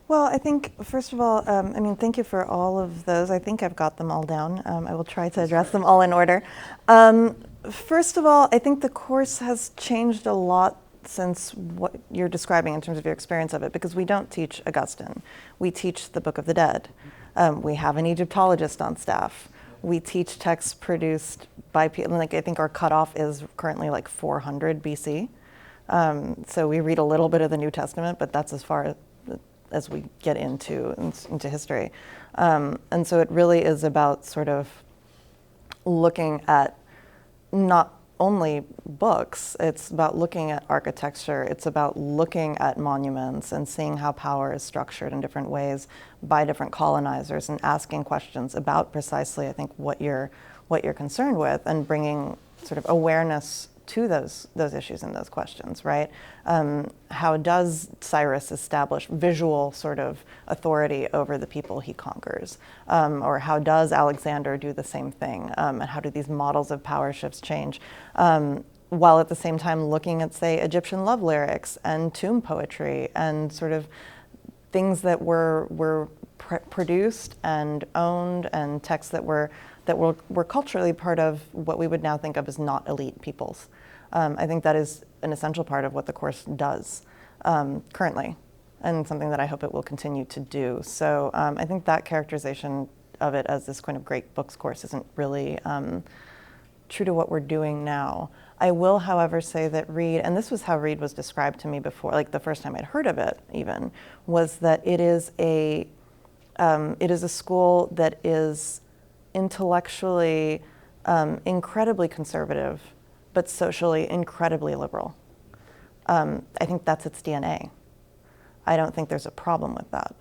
Well, I think, first of all, thank you for all of those. I think I've got them all down. I will try to address them all in order. First of all, I think the course has changed a lot since what you're describing in terms of your experience of it, because we don't teach Augustine. We teach the Book of the Dead. We have an Egyptologist on staff. We teach texts produced by people, I think our cutoff is currently like 400 BC. So we read a little bit of the New Testament, but that's as far as we get into history. And so it really is about sort of looking at not only books, it's about looking at architecture, it's about looking at monuments and seeing how power is structured in different ways by different colonizers and asking questions about precisely, I think, what you're concerned with and bringing sort of awareness to those issues and those questions, right? How does Cyrus establish visual sort of authority over the people he conquers? Or how does Alexander do the same thing? And how do these models of power shifts change? While at the same time looking at, say, Egyptian love lyrics and tomb poetry and sort of things that were produced and owned and texts that were culturally part of what we would now think of as not elite peoples. I think that is an essential part of what the course does currently, and something that I hope it will continue to do. So I think that characterization of it as this kind of great books course isn't really true to what we're doing now. I will, however, say that Reed, and this was how Reed was described to me before, like the first time I'd heard of it even, was that it is a school that is intellectually incredibly conservative, but socially incredibly liberal. I think that's its DNA. I don't think there's a problem with that,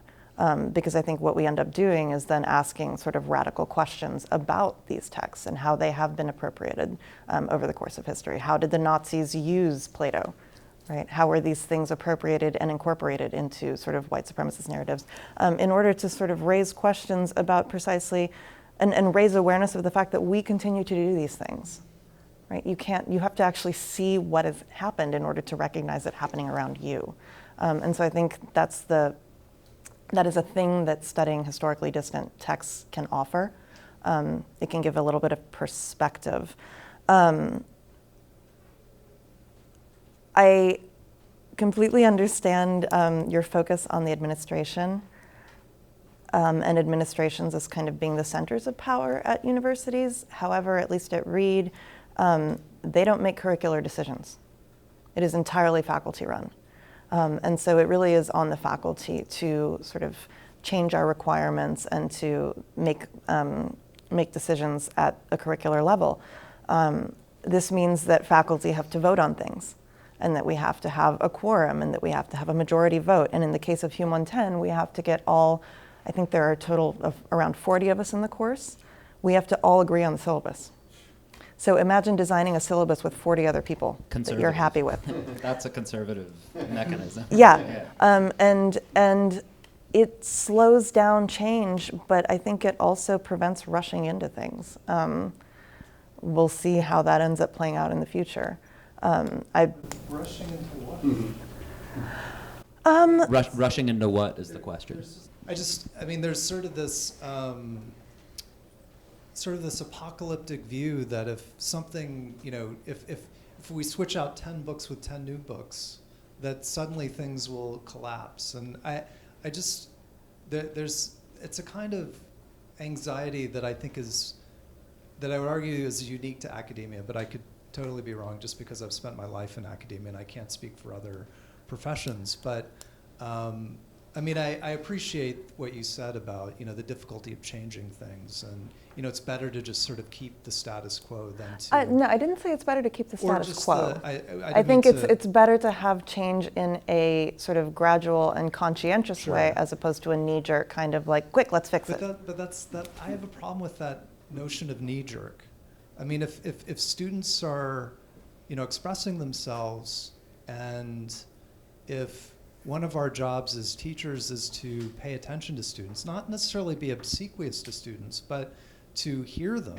because I think what we end up doing is then asking sort of radical questions about these texts and how they have been appropriated over the course of history. How did the Nazis use Plato? Right? How were these things appropriated and incorporated into sort of white supremacist narratives in order to sort of raise questions about precisely and raise awareness of the fact that we continue to do these things, right? You have to actually see what has happened in order to recognize it happening around you. And so I think that is a thing that studying historically distant texts can offer. It can give a little bit of perspective. I completely understand your focus on the administration. and administrations as kind of being the centers of power at universities. However, at least at Reed, they don't make curricular decisions. It is entirely faculty run. And so it really is on the faculty to sort of change our requirements and to make decisions at a curricular level. This means that faculty have to vote on things, and that we have to have a quorum, and that we have to have a majority vote. And in the case of Hum 110, we have to get all, I think there are a total of around 40 of us in the course. We have to all agree on the syllabus. So imagine designing a syllabus with 40 other people that you're happy with. That's a conservative mechanism. Yeah, and it slows down change, but I think it also prevents rushing into things. We'll see how that ends up playing out in the future. Rushing into what? Rushing into what is the question? There's sort of this apocalyptic view that if something, if we switch out 10 books with 10 new books, that suddenly things will collapse. And it's a kind of anxiety that I think that I would argue is unique to academia, but I could totally be wrong just because I've spent my life in academia and I can't speak for other professions. But I appreciate what you said about, the difficulty of changing things, and, it's better to just sort of keep the status quo than to... No, I didn't say it's better to keep the status quo. I think it's better to have change in a sort of gradual and conscientious way, as opposed to a knee-jerk kind of like, quick, let's fix it. I have a problem with that notion of knee-jerk. I mean, if students are, expressing themselves, and if one of our jobs as teachers is to pay attention to students, not necessarily be obsequious to students, but to hear them.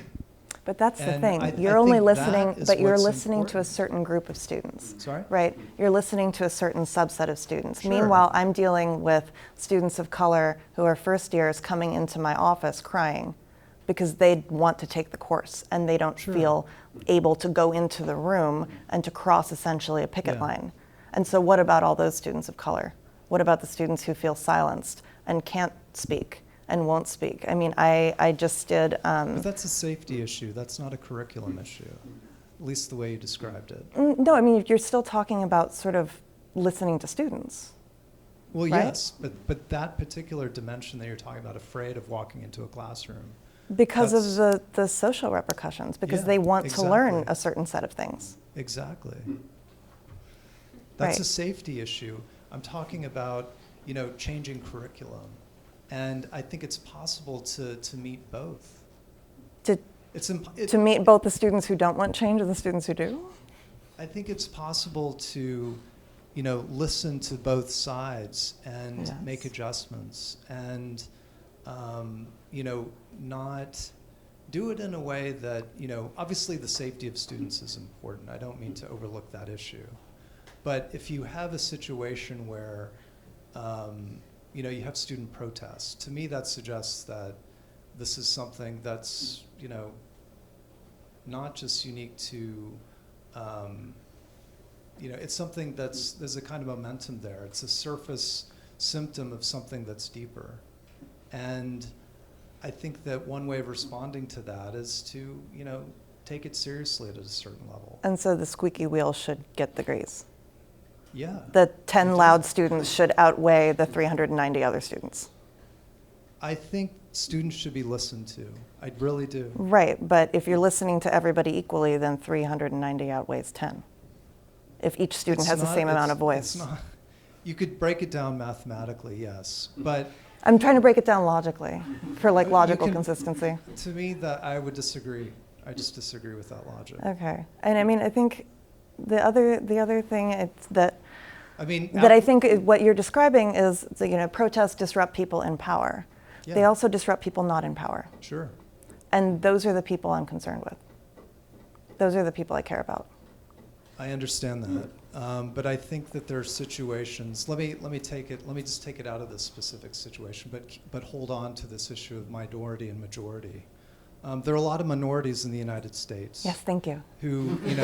But that's the thing. I You're only think listening, that is but you're what's listening to a important. certain group of students. Sorry? Right? You're listening to a certain subset of students. Sure. Meanwhile, I'm dealing with students of color who are first years coming into my office crying because they want to take the course and they don't feel able to go into the room and to cross essentially a picket line. And so what about all those students of color? What about the students who feel silenced and can't speak and won't speak? I mean, I just did... but that's a safety issue. That's not a curriculum issue, at least the way you described it. No, I mean, you're still talking about sort of listening to students. Well, right? yes, but that particular dimension that you're talking about, afraid of walking into a classroom. Because of the social repercussions, because they want to learn a certain set of things. Exactly. That's Right. a safety issue. I'm talking about, changing curriculum. And I think it's possible to meet both. To meet both the students who don't want change and the students who do? I think it's possible to, listen to both sides and make adjustments and, not do it in a way that, obviously the safety of students is important. I don't mean to overlook that issue. But if you have a situation where, you have student protests, to me that suggests that this is something that's, not just unique to, it's something there's a kind of momentum there. It's a surface symptom of something that's deeper. And I think that one way of responding to that is to, take it seriously at a certain level. And so the squeaky wheel should get the grease. Yeah. The 10 loud students should outweigh the 390 other students. I think students should be listened to. I really do. Right, but if you're listening to everybody equally, then 390 outweighs 10. If each student has the same amount of voice. You could break it down mathematically, yes, but I'm trying to break it down logically for logical consistency. to me that I would disagree. I just disagree with that logic. Okay, and I mean, I think the other thing that I I think what you're describing is protests disrupt people in power. Yeah. They also disrupt people not in power. Sure. And those are the people I'm concerned with. Those are the people I care about. I understand that, but I think that there are situations. Let me just take it out of this specific situation, but hold on to this issue of minority and majority. There are a lot of minorities in the United States. Yes, thank you. Who, need.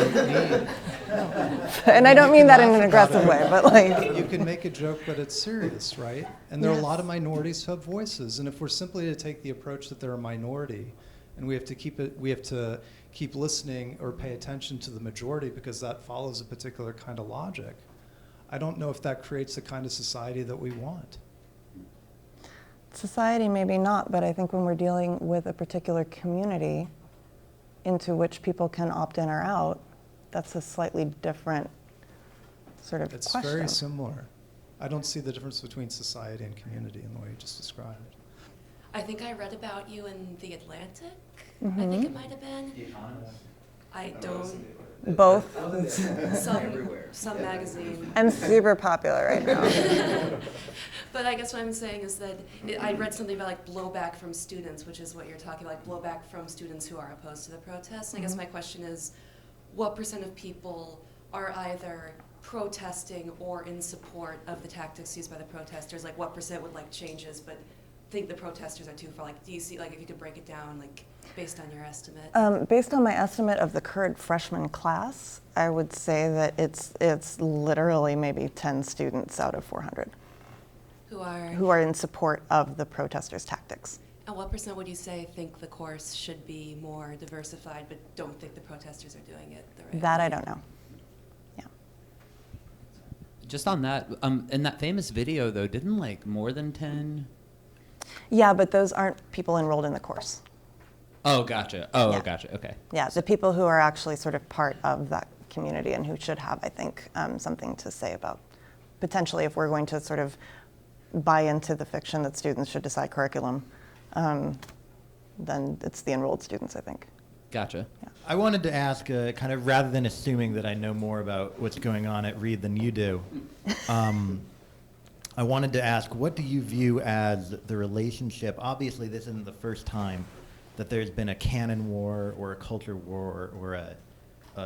And I don't mean that in an laugh aggressive about way, it. but like. You can make a joke, but it's serious, right? And there are a lot of Yes. minorities who have voices. And if we're simply to take the approach that they're a minority, and we have to keep listening or pay attention to the majority because that follows a particular kind of logic, I don't know if that creates the kind of society that we want. Society, maybe not, but I think when we're dealing with a particular community into which people can opt in or out, that's a slightly different sort of It's question. very similar. I don't see the difference between society and community in the way you just described. I think I read about you in The Atlantic. I Mm-hmm. think it might have been. I don't. Both. Some magazine. And super popular right now. But I guess what I'm saying is that I read something about like blowback from students, which is what you're talking about, like blowback from students who are opposed to the protests. And I guess my question is, what % of people are either protesting or in support of the tactics used by the protesters? Like what % would like changes but think the protesters are too far? Like do you see, like if you could break it down, like based on your estimate? Based on my estimate of the current freshman class, I would say that it's literally maybe 10 students out of 400 who are in support of the protesters' tactics. And what % would you say think the course should be more diversified but don't think the protesters are doing it the right That way? I don't know. Yeah. Just on that, in that famous video though, didn't like more than 10? Yeah, but those aren't people enrolled in the course. Oh, gotcha. Oh, Yeah. gotcha. Okay. Yeah, the people who are actually sort of part of that community and who should have, I think, something to say about potentially if we're going to sort of buy into the fiction that students should decide curriculum, then it's the enrolled students, I think. Gotcha. I wanted to ask, kind of rather than assuming that I know more about what's going on at Reed than you do, I wanted to ask, what do you view as the relationship? Obviously, this isn't the first time that there's been a canon war or a culture war or a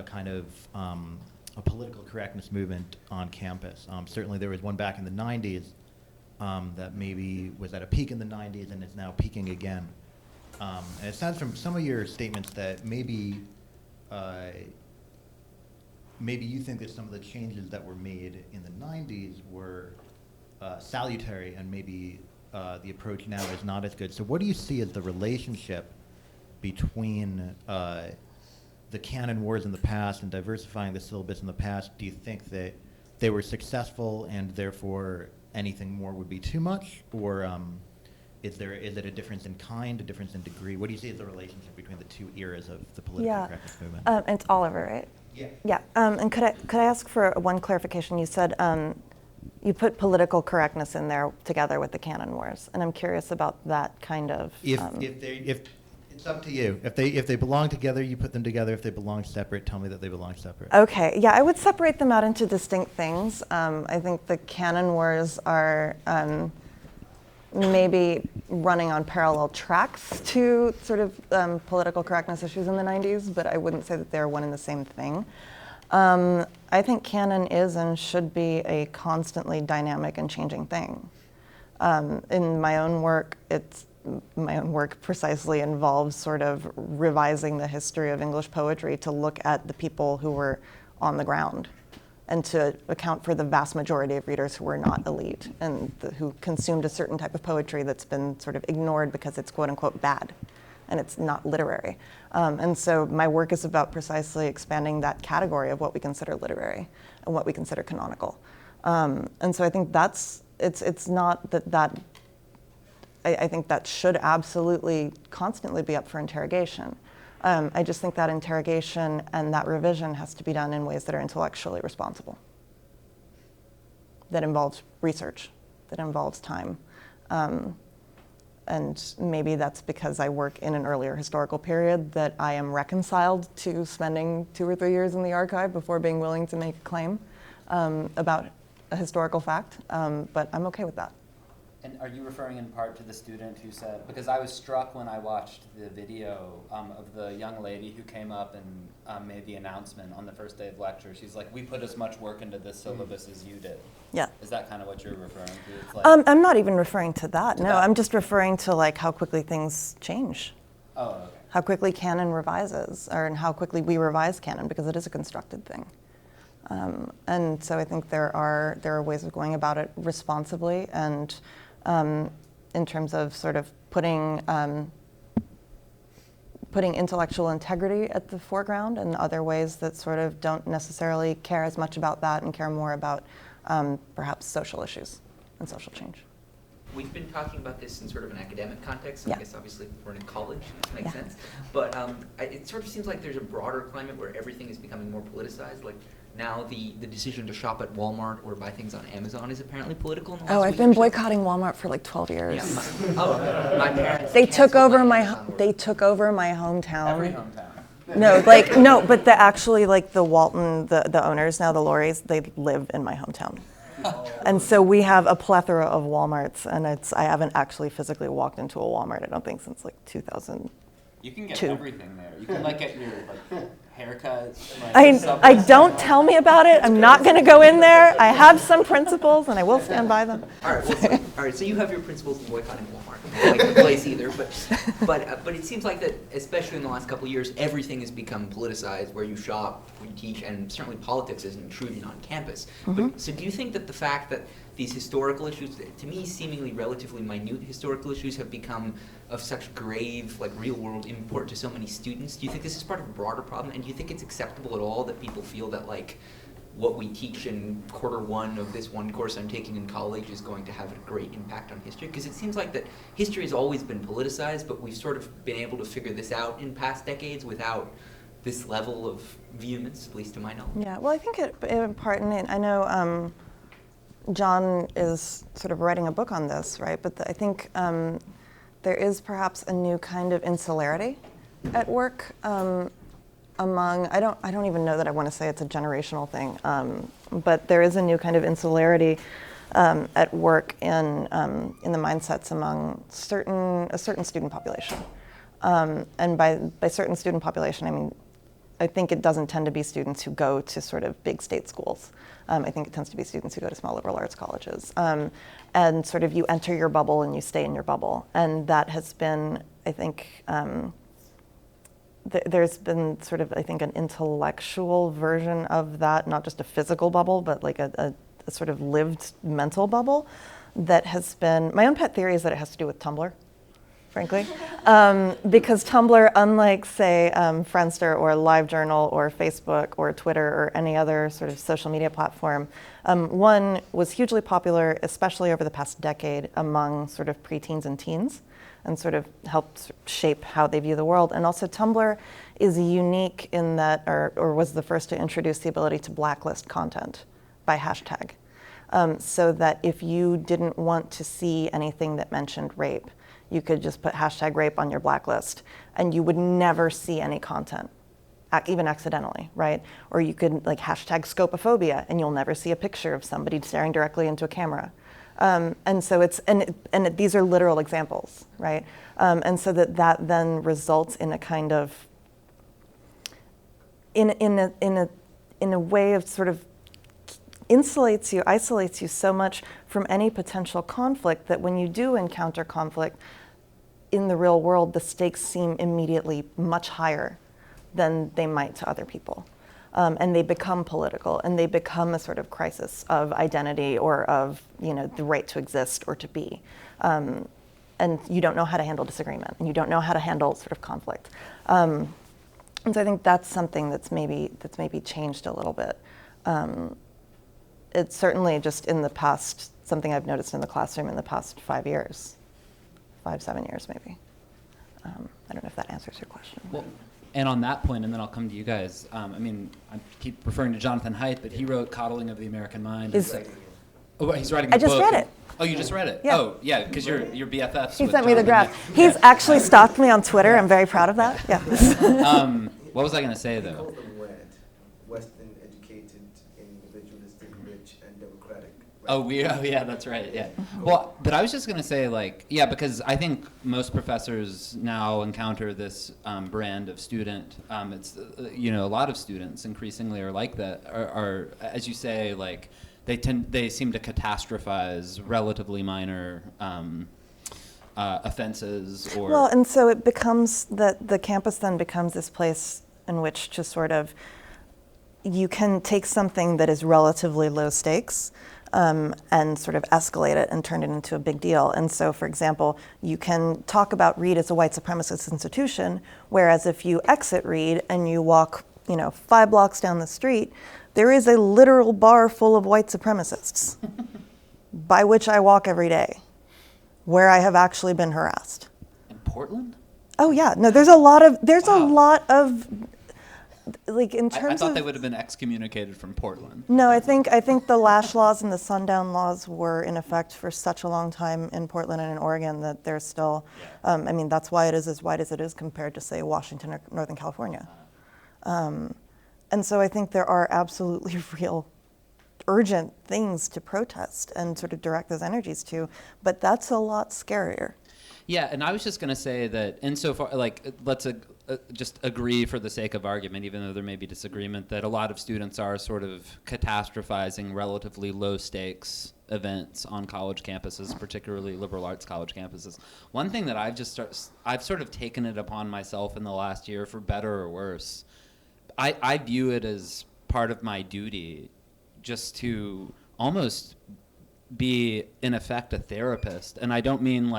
kind of a political correctness movement on campus. Certainly, there was one back in the 90s that maybe was at a peak in the 90s and is now peaking again. And it sounds from some of your statements that maybe you think that some of the changes that were made in the 90s were salutary, and maybe the approach now is not as good. So what do you see as the relationship between the canon wars in the past and diversifying the syllabus in the past? Do you think that they were successful and therefore anything more would be too much? Or is it a difference in kind, a difference in degree? What do you see as the relationship between the two eras of the political correctness movement? And it's Oliver, right? Yeah. Yeah, and could I ask for one clarification? You said you put political correctness in there together with the Canon Wars, and I'm curious about that kind of. If it's up to you. If they belong together, you put them together. If they belong separate, tell me that they belong separate. Okay, yeah, I would separate them out into distinct things. I think the Canon Wars are maybe running on parallel tracks to sort of political correctness issues in the 90s, but I wouldn't say that they're one and the same thing. I think canon is and should be a constantly dynamic and changing thing. In my own work, my own work precisely involves sort of revising the history of English poetry to look at the people who were on the ground and to account for the vast majority of readers who were not elite and who consumed a certain type of poetry that's been sort of ignored because it's quote unquote bad and it's not literary. And so my work is about precisely expanding that category of what we consider literary and what we consider canonical. And so I think it's not that I think that should absolutely constantly be up for interrogation. I just think that interrogation and that revision has to be done in ways that are intellectually responsible, that involves research, that involves time. And maybe that's because I work in an earlier historical period that I am reconciled to spending 2 or 3 years in the archive before being willing to make a claim about a historical fact, but I'm okay with that. And are you referring in part to the student who said, because I was struck when I watched the video of the young lady who came up and made the announcement on the first day of lecture. She's like, we put as much work into this syllabus as you did. Yeah. Is that kind of what you're referring to? It's like, I'm not even referring to that. No, that? I'm just referring to like how quickly things change. oh, okay. how quickly Canon revises, and how quickly we revise Canon, because it is a constructed thing. And so I think there are ways of going about it responsibly, and in terms of sort of putting intellectual integrity at the foreground, and other ways that sort of don't necessarily care as much about that and care more about perhaps social issues and social change. We've been talking about this in sort of an academic context. Yeah. I guess obviously we're in college, which makes Yeah. sense. But it sort of seems like there's a broader climate where everything is becoming more politicized. Like now the decision to shop at Walmart or buy things on Amazon is apparently political. In the last Oh, I've week been or so. boycotting Walmart for like 12 years. Yeah, my parents. They took canceled over my my Amazon order. they took over my hometown. Every hometown. No, but the Walton, the owners now, the Lorries, they live in my hometown. And so we have a plethora of Walmarts, and I haven't actually physically walked into a Walmart, I don't think, since like 2000. You can get Two. everything there. You can like get your like haircuts. Like, I don't tell me about it. I'm not going to go in there. I have some principles, and I will stand by them. All right, well, all right. So you have your principles in boycotting Walmart. I don't like the place either, but it seems like that, especially in the last couple of years, everything has become politicized. Where you shop, where you teach, and certainly politics is intruding on campus. But so, do you think that the fact that these historical issues, to me, seemingly relatively minute historical issues, have become of such grave, like real-world import to so many students, do you think this is part of a broader problem? And do you think it's acceptable at all that people feel that like what we teach in quarter one of this one course I'm taking in college is going to have a great impact on history? Because it seems like that history has always been politicized, but we've sort of been able to figure this out in past decades without this level of vehemence, at least to my knowledge. Yeah, well, I think in part, and I know John is sort of writing a book on this, right? But I think there is perhaps a new kind of insularity at work among, I don't even know that I want to say it's a generational thing, but there is a new kind of insularity at work in the mindsets among a certain student population. And by certain student population, I mean, I think it doesn't tend to be students who go to sort of big state schools. I think it tends to be students who go to small liberal arts colleges. And sort of you enter your bubble and you stay in your bubble. And that has been, I think, there's been sort of, I think, an intellectual version of that, not just a physical bubble, but like a sort of lived mental bubble that has been, my own pet theory is that it has to do with Tumblr, frankly. Because Tumblr, unlike, say, Friendster or LiveJournal or Facebook or Twitter or any other sort of social media platform, one, was hugely popular, especially over the past decade, among sort of preteens and teens, and sort of helped shape how they view the world. And also Tumblr is unique in that, or was the first to introduce the ability to blacklist content by hashtag. So that if you didn't want to see anything that mentioned rape, you could just put hashtag rape on your blacklist and you would never see any content, even accidentally, right? Or you could like hashtag scopophobia and you'll never see a picture of somebody staring directly into a camera. And so it's, and these are literal examples, right? And so that then results in a kind of, in a way of sort of isolates you so much from any potential conflict that when you do encounter conflict in the real world, the stakes seem immediately much higher than they might to other people. And they become political, and they become a sort of crisis of identity or of, you know, the right to exist or to be. And you don't know how to handle disagreement, and you don't know how to handle sort of conflict. And so I think that's something that's maybe changed a little bit. It's certainly just in the past, something I've noticed in the classroom in the past 5 years, 7 years maybe. I don't know if that answers your question. Well, and on that point, and then I'll come to you guys. I mean, I keep referring to Jonathan Haidt, but he wrote "Coddling of the American Mind." He's writing a book. I just read it. Oh, you just read it? Yeah. Oh, yeah, because you're BFFs. He with sent me the Jonathan draft. Haidt. He's actually stalked me on Twitter. I'm very proud of that. Yeah. What was I going to say though? Call them Western educated, individualistic, rich, and democratic. Oh, yeah, that's right. Yeah. Well, but I was just going to say, like, yeah, because I think most professors now encounter this brand of student. It's, you know, a lot of students increasingly are like that, are as you say, like, they seem to catastrophize relatively minor offenses or. Well, and so it becomes that the campus then becomes this place in which to sort of, you can take something that is relatively low stakes and sort of escalate it and turn it into a big deal. And so, for example, you can talk about Reed as a white supremacist institution, whereas if you exit Reed and you walk, 5 blocks down the street, there is a literal bar full of white supremacists, by which I walk every day, where I have actually been harassed. In Portland? Oh yeah, no, there's a lot of like in I terms thought of. they would have been excommunicated from Portland. No, I think the Lash laws and the sundown laws were in effect for such a long time in Portland and in Oregon that they're still. That's why it is as wide as it is compared to, say, Washington or Northern California. And so I think there are absolutely real, urgent things to protest and sort of direct those energies to, but that's a lot scarier. Yeah, and I was just going to say that insofar, let's just agree for the sake of argument, even though there may be disagreement, that a lot of students are sort of catastrophizing relatively low stakes events on college campuses, particularly liberal arts college campuses. One thing that I've sort of taken it upon myself in the last year, for better or worse, I view it as part of my duty just to almost be, in effect, a therapist. And I don't mean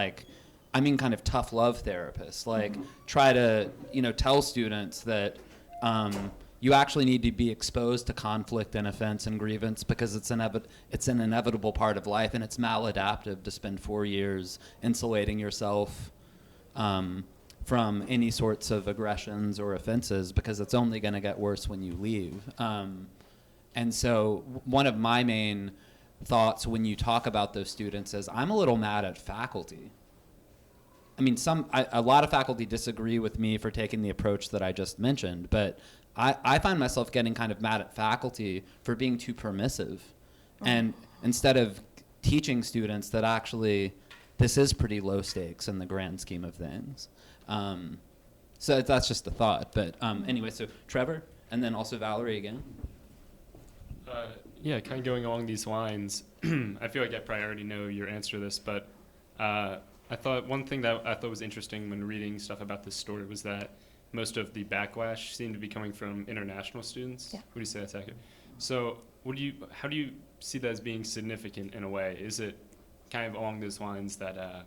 kind of tough love therapist, try to, tell students that you actually need to be exposed to conflict and offense and grievance because it's an inevitable part of life, and it's maladaptive to spend 4 years insulating yourself from any sorts of aggressions or offenses, because it's only going to get worse when you leave. And so one of my main thoughts when you talk about those students is, I'm a little mad at faculty. I mean, a lot of faculty disagree with me for taking the approach that I just mentioned, but I find myself getting kind of mad at faculty for being too permissive. And instead of teaching students that actually this is pretty low stakes in the grand scheme of things. So that's just a thought. But anyway, so Trevor, and then also Valerie again. Yeah, kind of going along these lines, I feel like I probably already know your answer to this, but I thought one thing that I thought was interesting when reading stuff about this story was that most of the backlash seemed to be coming from international students. Yeah. Would you say that's accurate? So how do you see that as being significant in a way? Is it kind of along those lines that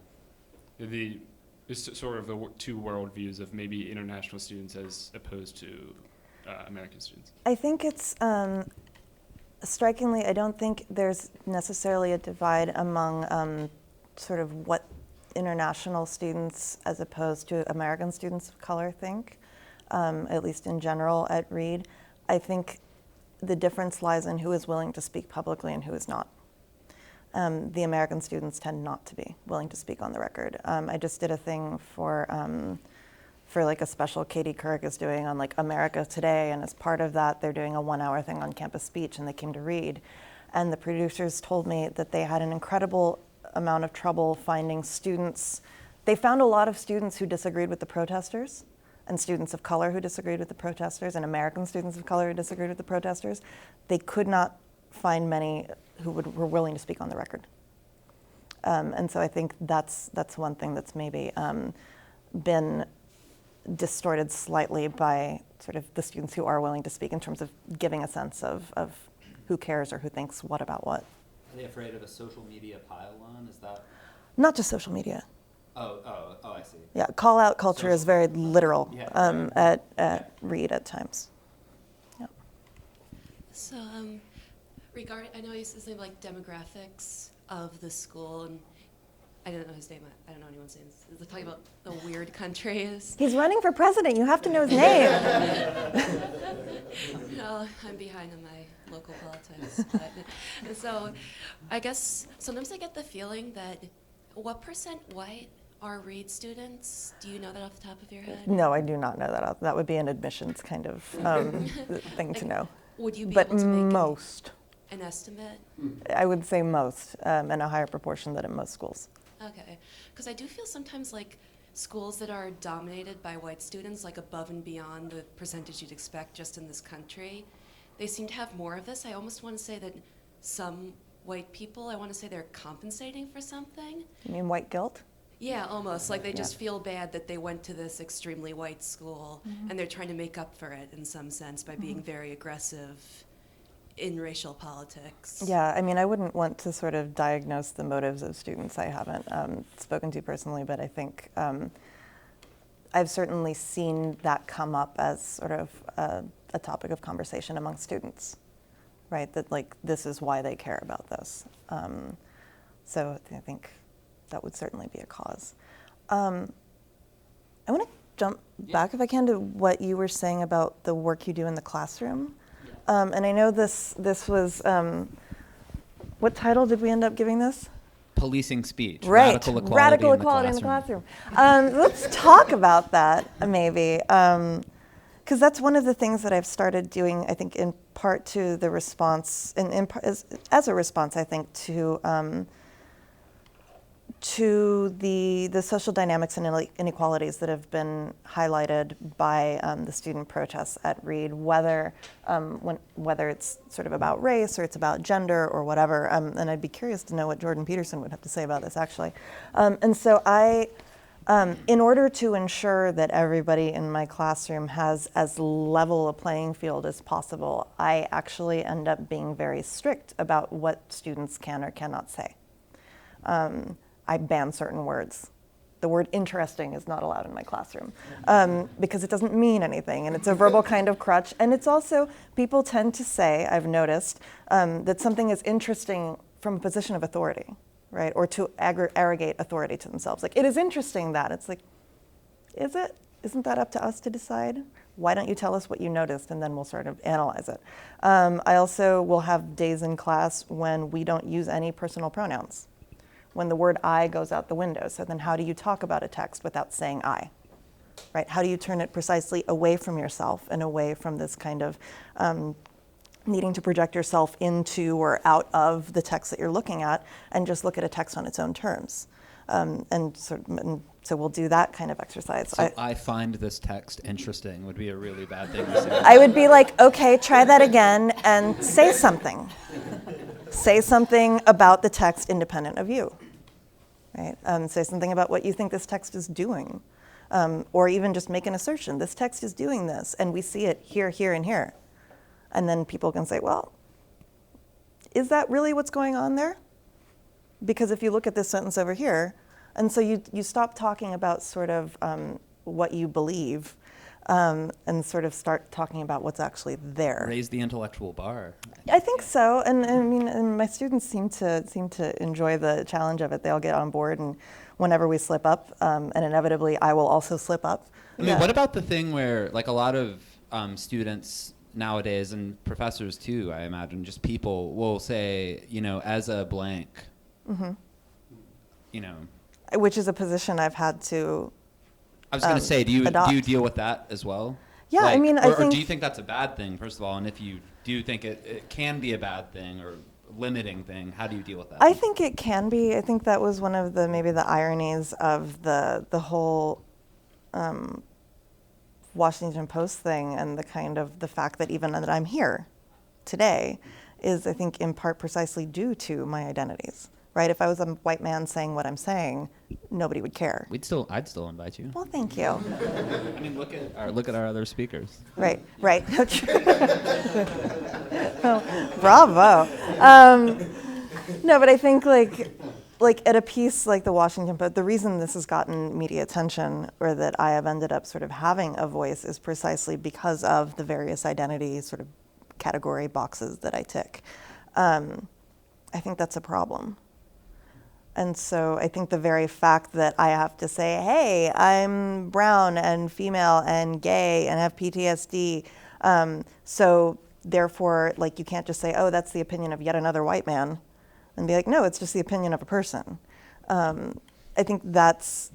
it's sort of the two worldviews of maybe international students as opposed to American students? I think it's strikingly, I don't think there's necessarily a divide among sort of what international students as opposed to American students of color think, at least in general at Reed. I think the difference lies in who is willing to speak publicly and who is not. The American students tend not to be willing to speak on the record. I just did a thing for like a special Katie Couric is doing on like America Today, and as part of that, they're doing a 1-hour thing on campus speech, and they came to Reed. And the producers told me that they had an incredible amount of trouble finding students. They found a lot of students who disagreed with the protesters, and students of color who disagreed with the protesters, and American students of color who disagreed with the protesters. They could not find many who were willing to speak on the record. And so I think that's one thing that's maybe been distorted slightly by sort of the students who are willing to speak in terms of giving a sense of who cares or who thinks what about what. Are they afraid of a social media pile-on? Is that? Not just social media. Oh, I see. Yeah, call-out culture is very literal Yeah. at Reed at times. Yeah. So, I know he's saying like demographics of the school, and I don't know his name. I don't know anyone's name. He's talking about the weird countries. He's running for president. You have to know his name. No, I'm behind on my local politics. But, so, I guess sometimes I get the feeling that what % white are Reed students? Do you know that off the top of your head? No, I do not know that. That would be an admissions kind of thing to know. Would you be But able to make most. an estimate? I would say most, and a higher proportion than in most schools. Okay, because I do feel sometimes like schools that are dominated by white students, like above and beyond the percentage you'd expect just in this country, they seem to have more of this. I almost want to say that some white people, I want to say they're compensating for something. You mean white guilt? Yeah, almost. Like they just feel bad that they went to this extremely white school, and they're trying to make up for it in some sense by being very aggressive in racial politics. Yeah, I mean, I wouldn't want to sort of diagnose the motives of students I haven't spoken to personally, but I think I've certainly seen that come up as sort of a topic of conversation among students, right? That like, this is why they care about this. So I think that would certainly be a cause. I want to jump back, if I can, to what you were saying about the work you do in the classroom. And I know this was, what title did we end up giving this? Policing speech. Right, Radical equality in the classroom. Let's talk about that, maybe. Because that's one of the things that I've started doing, I think, in part to the response, as a response, I think, to the social dynamics and inequalities that have been highlighted by the student protests at Reed, whether it's sort of about race or it's about gender or whatever. And I'd be curious to know what Jordan Peterson would have to say about this, actually. And so in order to ensure that everybody in my classroom has as level a playing field as possible, I actually end up being very strict about what students can or cannot say. I ban certain words. The word interesting is not allowed in my classroom because it doesn't mean anything, and it's a verbal kind of crutch. And it's also, people tend to say, I've noticed, that something is interesting from a position of authority, right? Or to arrogate authority to themselves. Like, it is interesting that. It's like, is it? Isn't that up to us to decide? Why don't you tell us what you noticed, and then we'll sort of analyze it. I also will have days in class when we don't use any personal pronouns, when the word I goes out the window. So then how do you talk about a text without saying I, right? How do you turn it precisely away from yourself and away from this kind of needing to project yourself into or out of the text that you're looking at and just look at a text on its own terms? And so we'll do that kind of exercise. So I find this text interesting would be a really bad thing to say. I would be like, okay, try that again and say something. Say something about the text independent of you, right? Say something about what you think this text is doing. Or even just make an assertion, this text is doing this, and we see it here, here, and here. And then people can say, well, is that really what's going on there? Because if you look at this sentence over here, and so you stop talking about sort of what you believe and sort of start talking about what's actually there. Raise the intellectual bar. I think so, and I mean, and my students seem to enjoy the challenge of it. They all get on board, and whenever we slip up, and inevitably I will also slip up. I mean, what about the thing where, like, a lot of students nowadays, and professors too, I imagine, just people will say, you know, as a blank, you know. Which is a position I've had to I was going to say, do you deal with that as well? Yeah, like, I mean, I think... Or do you think that's a bad thing, first of all? And if you do think it can be a bad thing or limiting thing, how do you deal with that? I think it can be. I think that was one of the, maybe the ironies of the whole Washington Post thing, and the kind of the fact that even that I'm here today is, I think, in part precisely due to my identities. Right? If I was a white man saying what I'm saying, nobody would care. I'd still invite you. Well, thank you. I mean, look at our other speakers. Right. Oh, bravo. No, but I think like at a piece like the Washington Post, the reason this has gotten media attention, or that I have ended up sort of having a voice, is precisely because of the various identity sort of category boxes that I tick. I think that's a problem. And so I think the very fact that I have to say, hey, I'm brown and female and gay and have PTSD, so therefore, like, you can't just say, oh, that's the opinion of yet another white man, and be like, no, it's just the opinion of a person. I think that's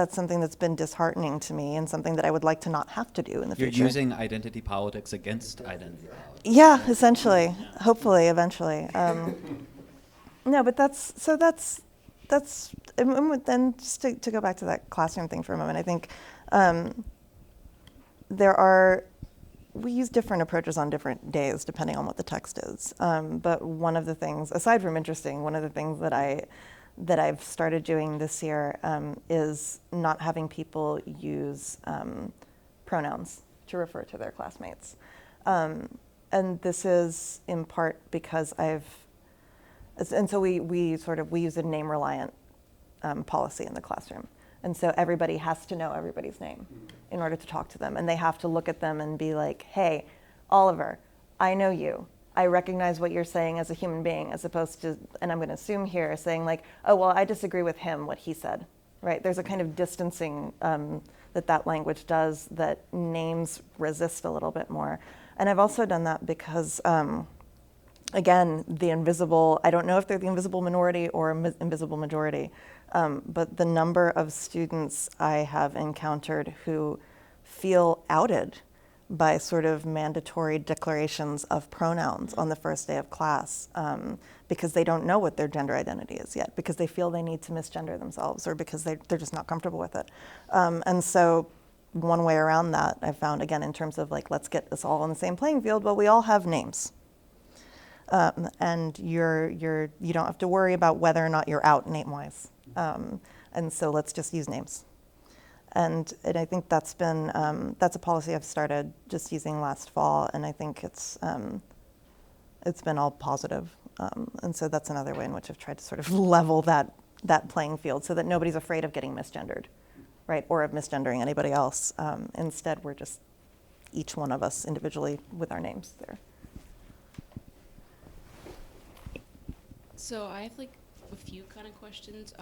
something that's been disheartening to me, and something that I would like to not have to do in the future. You're using identity politics against identity politics. Yeah, essentially. Hopefully, eventually. No, but that's, and then just to go back to that classroom thing for a moment, I think we use different approaches on different days depending on what the text is. But one of the things, aside from interesting, one of the things that that I've started doing this year is not having people use pronouns to refer to their classmates. And this is in part because so we use a name reliant policy in the classroom. And so everybody has to know everybody's name in order to talk to them. And they have to look at them and be like, hey, Oliver, I know you. I recognize what you're saying as a human being, as opposed to, and I'm going to assume here, saying like, oh, well, I disagree with him, what he said, right? There's a kind of distancing that language does that names resist a little bit more. And I've also done that because, again, the invisible, I don't know if they're the invisible minority or invisible majority, but the number of students I have encountered who feel outed by sort of mandatory declarations of pronouns on the first day of class because they don't know what their gender identity is yet, because they feel they need to misgender themselves, or because they're just not comfortable with it. And so one way around that I found, again, in terms of like, let's get this all on the same playing field, well, we all have names. And you don't have to worry about whether or not you're out name-wise. And so let's just use names. And I think that's been, that's a policy I've started just using last fall, and I think it's been all positive. And so that's another way in which I've tried to sort of level that playing field so that nobody's afraid of getting misgendered, right? Or of misgendering anybody else. Instead, we're just each one of us individually with our names there. So I have like a few kind of questions.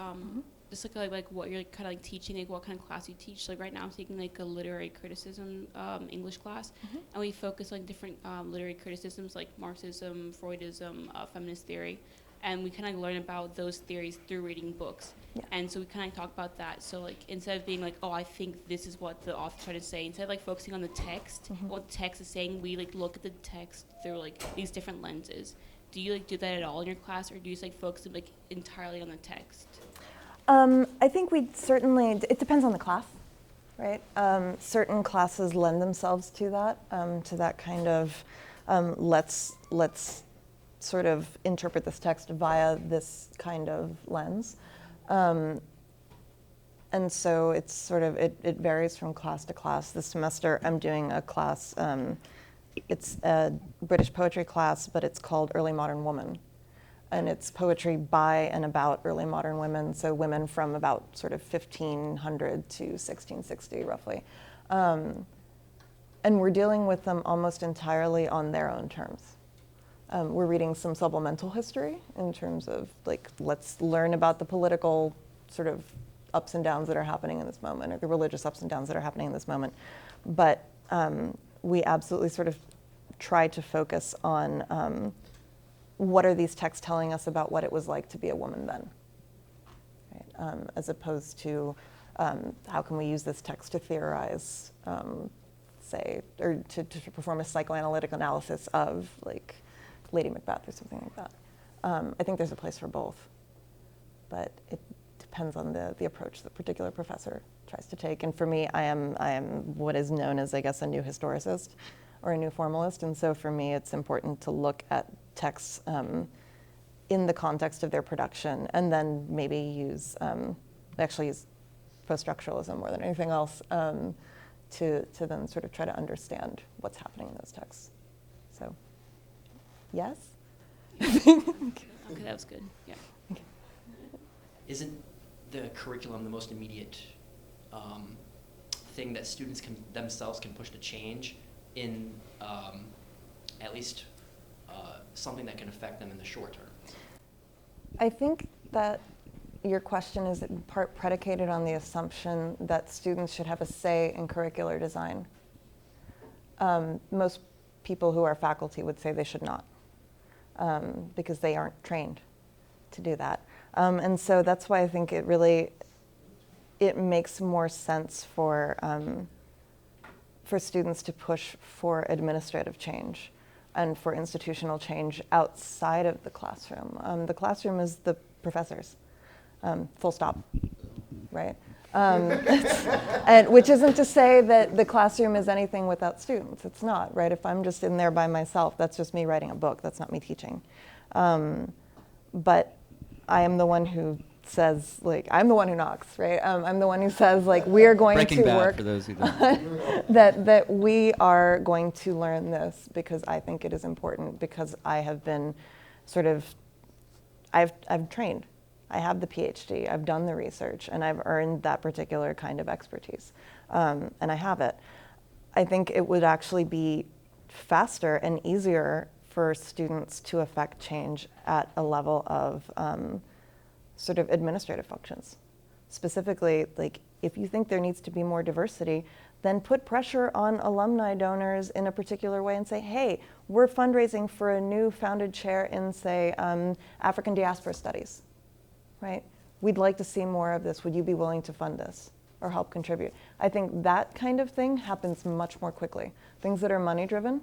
Just like what you're kind of like teaching, like what kind of class you teach. Like right now I'm taking like a literary criticism English class, and we focus on different literary criticisms like Marxism, Freudism, feminist theory, and we kind of learn about those theories through reading books. Yeah. And so we kind of talk about that. So like instead of being like, oh, I think this is what the author's trying to say, instead of like focusing on the text, what the text is saying, we like look at the text through like these different lenses. Do you like do that at all in your class, or do you just like focus like entirely on the text? I think we certainly, it depends on the class, right? Certain classes lend themselves to that kind of, let's sort of interpret this text via this kind of lens. And so it's sort of, it varies from class to class. This semester I'm doing a class, it's a British poetry class, but it's called Early Modern Woman. And it's poetry by and about early modern women, so women from about sort of 1500 to 1660, roughly. And we're dealing with them almost entirely on their own terms. We're reading some supplemental history in terms of, like, let's learn about the political sort of ups and downs that are happening in this moment, or the religious ups and downs that are happening in this moment. But we absolutely sort of try to focus on what are these texts telling us about what it was like to be a woman then, right? As opposed to how can we use this text to theorize, say, or to perform a psychoanalytic analysis of like Lady Macbeth or something like that. I think there's a place for both, but it depends on the approach the particular professor tries to take. And for me, I am what is known as, I guess, a new historicist or a new formalist. And so for me, it's important to look at texts in the context of their production, and then maybe use post-structuralism more than anything else to then sort of try to understand what's happening in those texts. So, yes? Okay, that was good, yeah. Okay. Isn't the curriculum the most immediate thing that students themselves can push to change in at least something that can affect them in the short term? I think that your question is in part predicated on the assumption that students should have a say in curricular design. Most people who are faculty would say they should not, because they aren't trained to do that. And so that's why I think it makes more sense for students to push for administrative change and for institutional change outside of the classroom. The classroom is the professors, full stop, right? And which isn't to say that the classroom is anything without students. It's not, right? If I'm just in there by myself, that's just me writing a book. That's not me teaching. But I am the one who says, like, I'm the one who knocks, right? I'm the one who says, like, we're going Breaking to Bad, work. for those who don't. that we are going to learn this because I think it is important, because I have been sort of, I've trained. I have the PhD, I've done the research, and I've earned that particular kind of expertise, and I have it. I think it would actually be faster and easier for students to affect change at a level of sort of administrative functions. Specifically, like, if you think there needs to be more diversity, then put pressure on alumni donors in a particular way and say, hey, we're fundraising for a new founded chair in, say, African diaspora studies, right? We'd like to see more of this. Would you be willing to fund this or help contribute? I think that kind of thing happens much more quickly. Things that are money driven,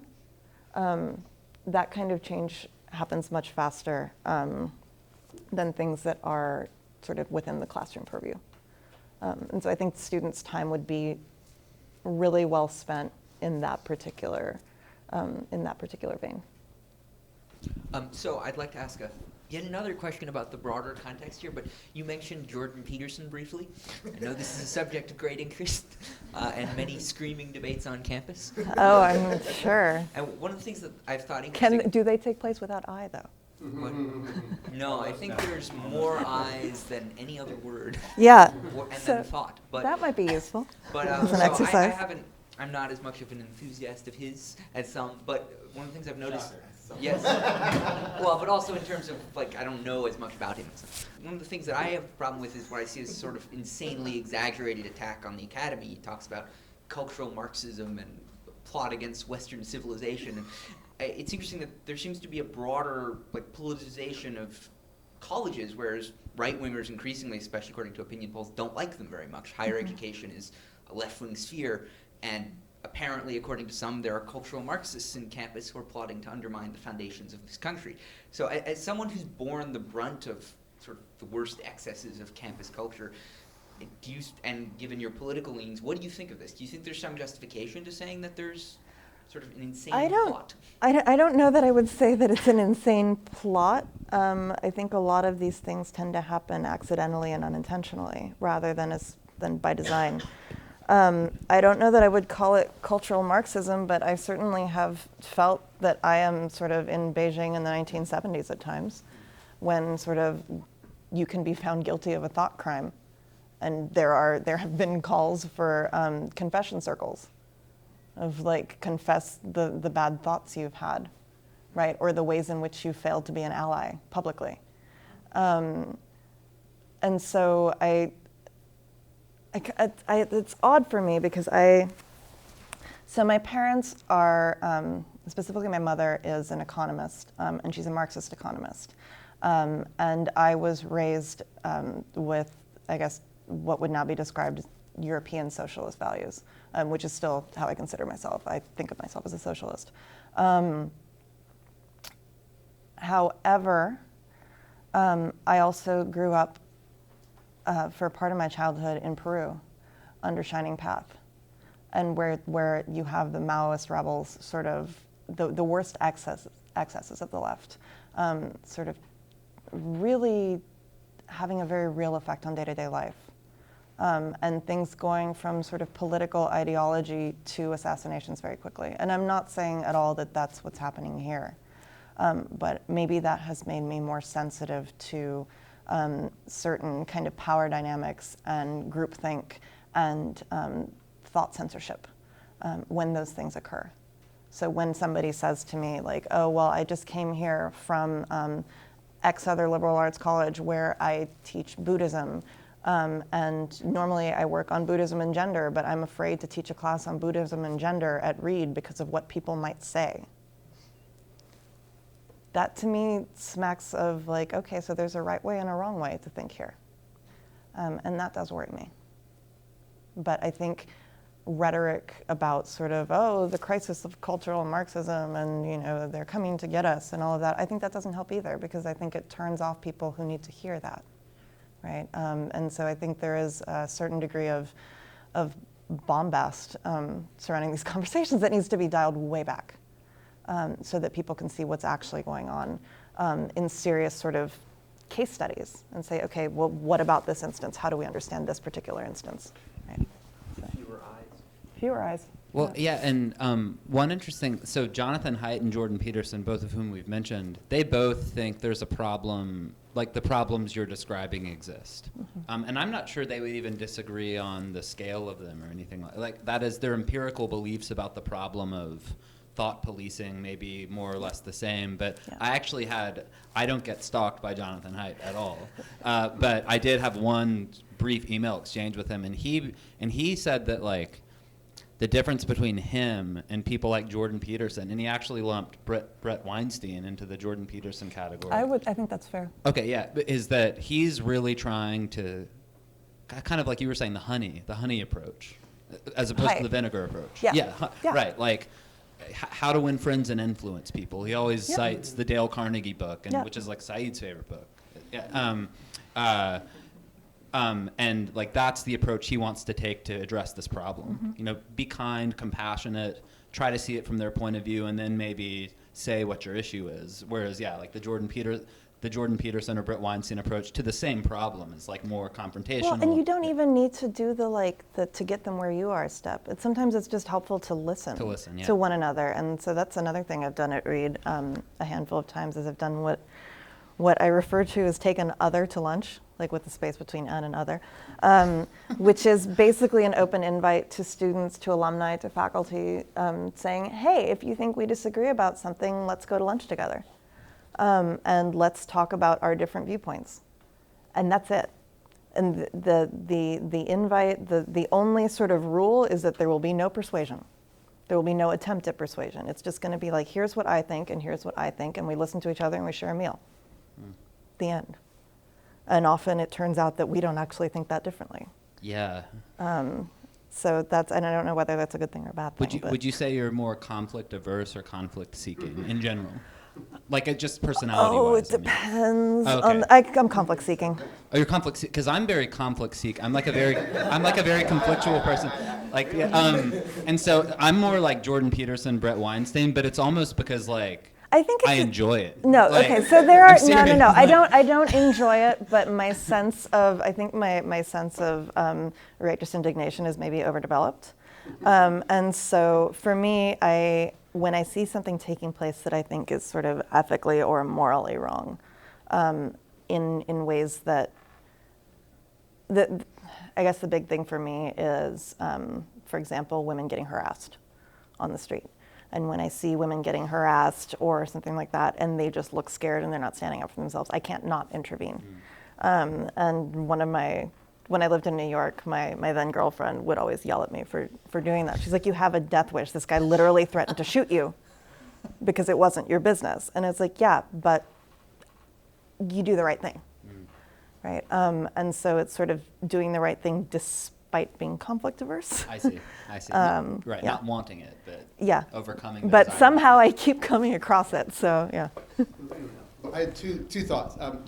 that kind of change happens much faster than things that are sort of within the classroom purview. And so I think students' time would be really well spent in that particular vein. So I'd like to ask yet another question about the broader context here, but you mentioned Jordan Peterson briefly. I know this is a subject of great interest and many screaming debates on campus. Oh, I'm sure. And one of the things that I've thought interesting... Do they take place without I, though? What? No, I think there's more eyes than any other word. Yeah. Then thought. But that might be useful. But It's an so exercise. I'm not as much of an enthusiast of his as some, but one of the things I've noticed... Yes. Well, but also in terms of, like, I don't know as much about him. So one of the things that I have a problem with is what I see as sort of insanely exaggerated attack on the academy. He talks about cultural Marxism and plot against Western civilization. And it's interesting that there seems to be a broader, like, politicization of colleges, whereas right-wingers increasingly, especially according to opinion polls, don't like them very much. Higher education is a left-wing sphere, and apparently, according to some, there are cultural Marxists in campus who are plotting to undermine the foundations of this country. So as someone who's borne the brunt of sort of the worst excesses of campus culture, and given your political leanings, what do you think of this? Do you think there's some justification to saying that there's sort of an insane plot? I don't know that I would say that it's an insane plot. I think a lot of these things tend to happen accidentally and unintentionally rather than by design. I don't know that I would call it cultural Marxism, but I certainly have felt that I am sort of in Beijing in the 1970s at times, when sort of you can be found guilty of a thought crime. And there have been calls for confession circles of, like, confess the bad thoughts you've had, right? Or the ways in which you failed to be an ally publicly. And so it's odd for me because so my parents are, specifically my mother is an economist, and she's a Marxist economist. And I was raised with, I guess, what would now be described as European socialist values, which is still how I consider myself. I think of myself as a socialist. However, I also grew up for part of my childhood in Peru, under Shining Path, and where you have the Maoist rebels, sort of the worst excesses of the left, sort of really having a very real effect on day-to-day life, and things going from sort of political ideology to assassinations very quickly. And I'm not saying at all that that's what's happening here, but maybe that has made me more sensitive to certain kind of power dynamics and groupthink and thought censorship when those things occur. So when somebody says to me, like, oh, well, I just came here from X other liberal arts college where I teach Buddhism, and normally I work on Buddhism and gender, but I'm afraid to teach a class on Buddhism and gender at Reed because of what people might say. That to me smacks of, like, okay, so there's a right way and a wrong way to think here. And that does worry me. But I think rhetoric about sort of, oh, the crisis of cultural Marxism and, you know, they're coming to get us and all of that, I think that doesn't help either, because I think it turns off people who need to hear that, right? And so I think there is a certain degree of bombast surrounding these conversations that needs to be dialed way back. So that people can see what's actually going on in serious sort of case studies and say, okay, well, what about this instance? How do we understand this particular instance? Right? Fewer eyes. Fewer eyes. Well, yeah, and one interesting, so Jonathan Haidt and Jordan Peterson, both of whom we've mentioned, they both think there's a problem, like the problems you're describing exist. And I'm not sure they would even disagree on the scale of them or anything like that. Is their empirical beliefs about the problem of thought policing maybe more or less the same, but Yeah. I don't get stalked by Jonathan Haidt at all, but I did have one brief email exchange with him, and he said that, like, the difference between him and people like Jordan Peterson, and he actually lumped Brett Weinstein into the Jordan Peterson category. I think that's fair. Okay, yeah, is that he's really trying to, kind of like you were saying, the honey approach, as opposed to the vinegar approach. Yeah. Yeah. Right, like how to win friends and influence people. He always cites the Dale Carnegie book, which is like Saeed's favorite book. Yeah. And like that's the approach he wants to take to address this problem. You know, be kind, compassionate, try to see it from their point of view, and then maybe say what your issue is. Whereas, yeah, like the Jordan Peterson or Brett Weinstein approach to the same problem is like more confrontational. Well, and you don't even need to do the to get them where you are step. Sometimes it's just helpful to listen. Yeah. To one another, and so that's another thing I've done at Reed a handful of times. Is I've done what I refer to as taken other to lunch, like with the space between and other, which is basically an open invite to students, to alumni, to faculty, saying, hey, if you think we disagree about something, let's go to lunch together. And let's talk about our different viewpoints. And that's it. And the invite, the only sort of rule is that there will be no persuasion. There will be no attempt at persuasion. It's just going to be like, here's what I think, and here's what I think, and we listen to each other and we share a meal. The end. And often it turns out that we don't actually think that differently. Yeah. So that's, and I don't know whether that's a good thing or a bad thing. Would you say you're more conflict averse or conflict seeking in general? Like it just personality wise? It depends. Okay. I'm conflict seeking. Oh, you're conflict seeking? Because I'm very conflict seek. I'm like a very conflictual person. Like, and so I'm more like Jordan Peterson, Brett Weinstein, but it's almost because like, I enjoy it. No, like, okay. So there are no. I I don't enjoy it, but my sense of my sense of righteous indignation is maybe overdeveloped, and so for me, when I see something taking place that I think is sort of ethically or morally wrong, in ways that I guess the big thing for me is, for example, women getting harassed on the street. And when I see women getting harassed or something like that, and they just look scared and they're not standing up for themselves, I can't not intervene. And when I lived in New York, my then girlfriend would always yell at me for doing that. She's like, you have a death wish. This guy literally threatened to shoot you because it wasn't your business. And it's like, yeah, but you do the right thing, right? And so it's sort of doing the right thing despite being conflict averse. see. Right, yeah. not wanting it, but overcoming the But desire. somehow I keep coming across it, so yeah. I had two thoughts, and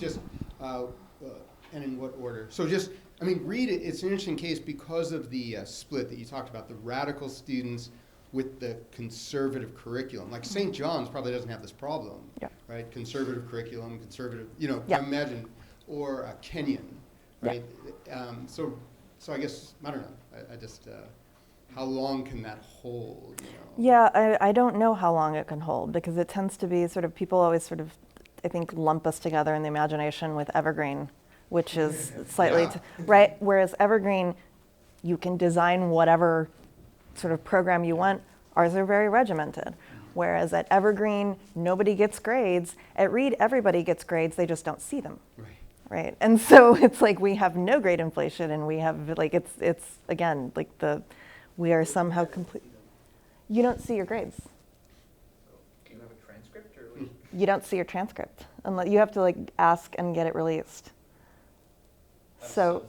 in what order? So just, I mean, Reed, it's an interesting case because of the split that you talked about, the radical students with the conservative curriculum. Like St. John's probably doesn't have this problem, right? Conservative curriculum, conservative, I imagine, or Kenyon, right? So I guess, I don't know, I just, how long can that hold? Yeah, I don't know how long it can hold because it tends to be sort of, people always sort of, I think, lump us together in the imagination with evergreen, which is slightly, right? Whereas evergreen, you can design whatever sort of program you want. Ours are very regimented. Whereas at evergreen, nobody gets grades. At Reed, everybody gets grades, they just don't see them. Right, and so it's like we have no grade inflation, and we have like it's again like we are somehow complete. You don't see your grades. Do you have a transcript or? You don't see your transcript unless you have to like ask and get it released. So.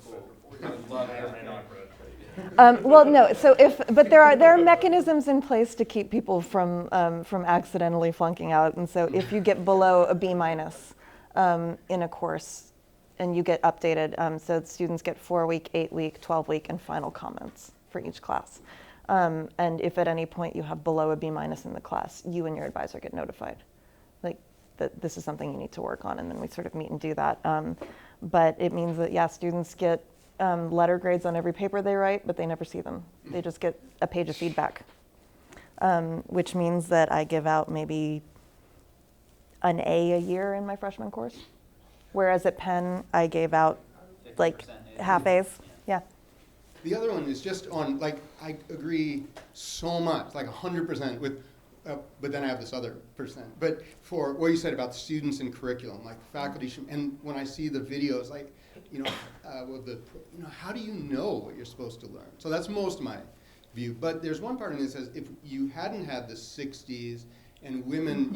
Well, no. So but there are mechanisms in place to keep people from accidentally flunking out, and so if you get below a B- in a course. And you get updated, so students get 4-week, 8-week, 12-week, and final comments for each class. And if at any point you have below a B- in the class, you and your advisor get notified. Like that this is something you need to work on, and then we sort of meet and do that. But it means that, yeah, students get letter grades on every paper they write, but they never see them. They just get a page of feedback, which means that I give out maybe an A a year in my freshman course, whereas at Penn, I gave out like half A's. Yeah. The other one is just on, like, I agree so much, like 100% with, but then I have this other percent. But for what you said about students and curriculum, like faculty should, and when I see the videos, like, how do you know what you're supposed to learn? So that's most of my view. But there's one part of me that says, if you hadn't had the 60s and women,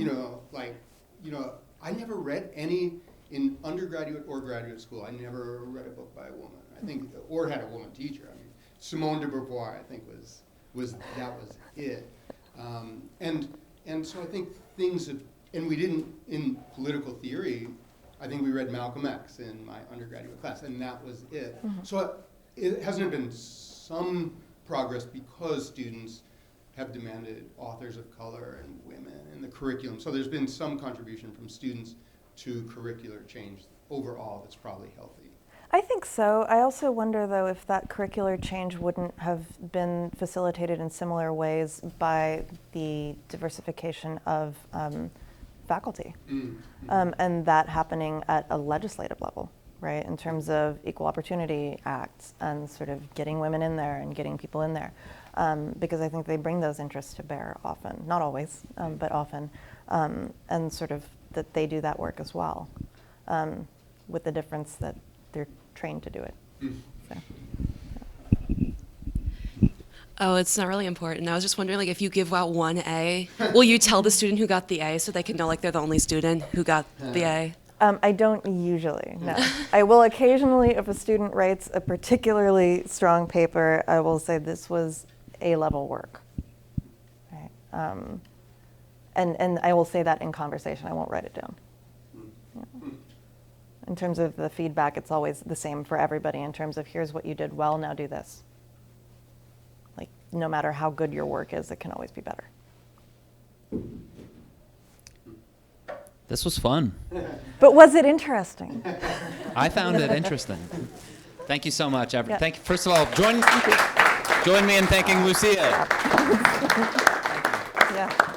I never read any, in undergraduate or graduate school, I never read a book by a woman. I think, or had a woman teacher. I mean, Simone de Beauvoir, I think, was it. And so I think things have, and we didn't, in political theory, I think we read Malcolm X in my undergraduate class, and that was it. So it hasn't been some progress because students have demanded authors of color and women in the curriculum. So there's been some contribution from students to curricular change overall that's probably healthy. I think so. I also wonder, though, if that curricular change wouldn't have been facilitated in similar ways by the diversification of faculty, and that happening at a legislative level, right, in terms of equal opportunity acts and sort of getting women in there and getting people in there, because I think they bring those interests to bear often, not always, but often, and sort of that they do that work as well, with the difference that they're trained to do it. So. Oh, it's not really important. I was just wondering, like, if you give out one A, will you tell the student who got the A so they can know, like, they're the only student who got the A? I don't usually, no. I will occasionally, if a student writes a particularly strong paper, I will say this was A-level work. Right? And I will say that in conversation. I won't write it down. Yeah. In terms of the feedback, it's always the same for everybody in terms of here's what you did well, now do this. Like, no matter how good your work is, it can always be better. This was fun. But was it interesting? I found it interesting. Thank you so much. Yeah. Thank you. First of all, join me in thanking Lucia. Yeah.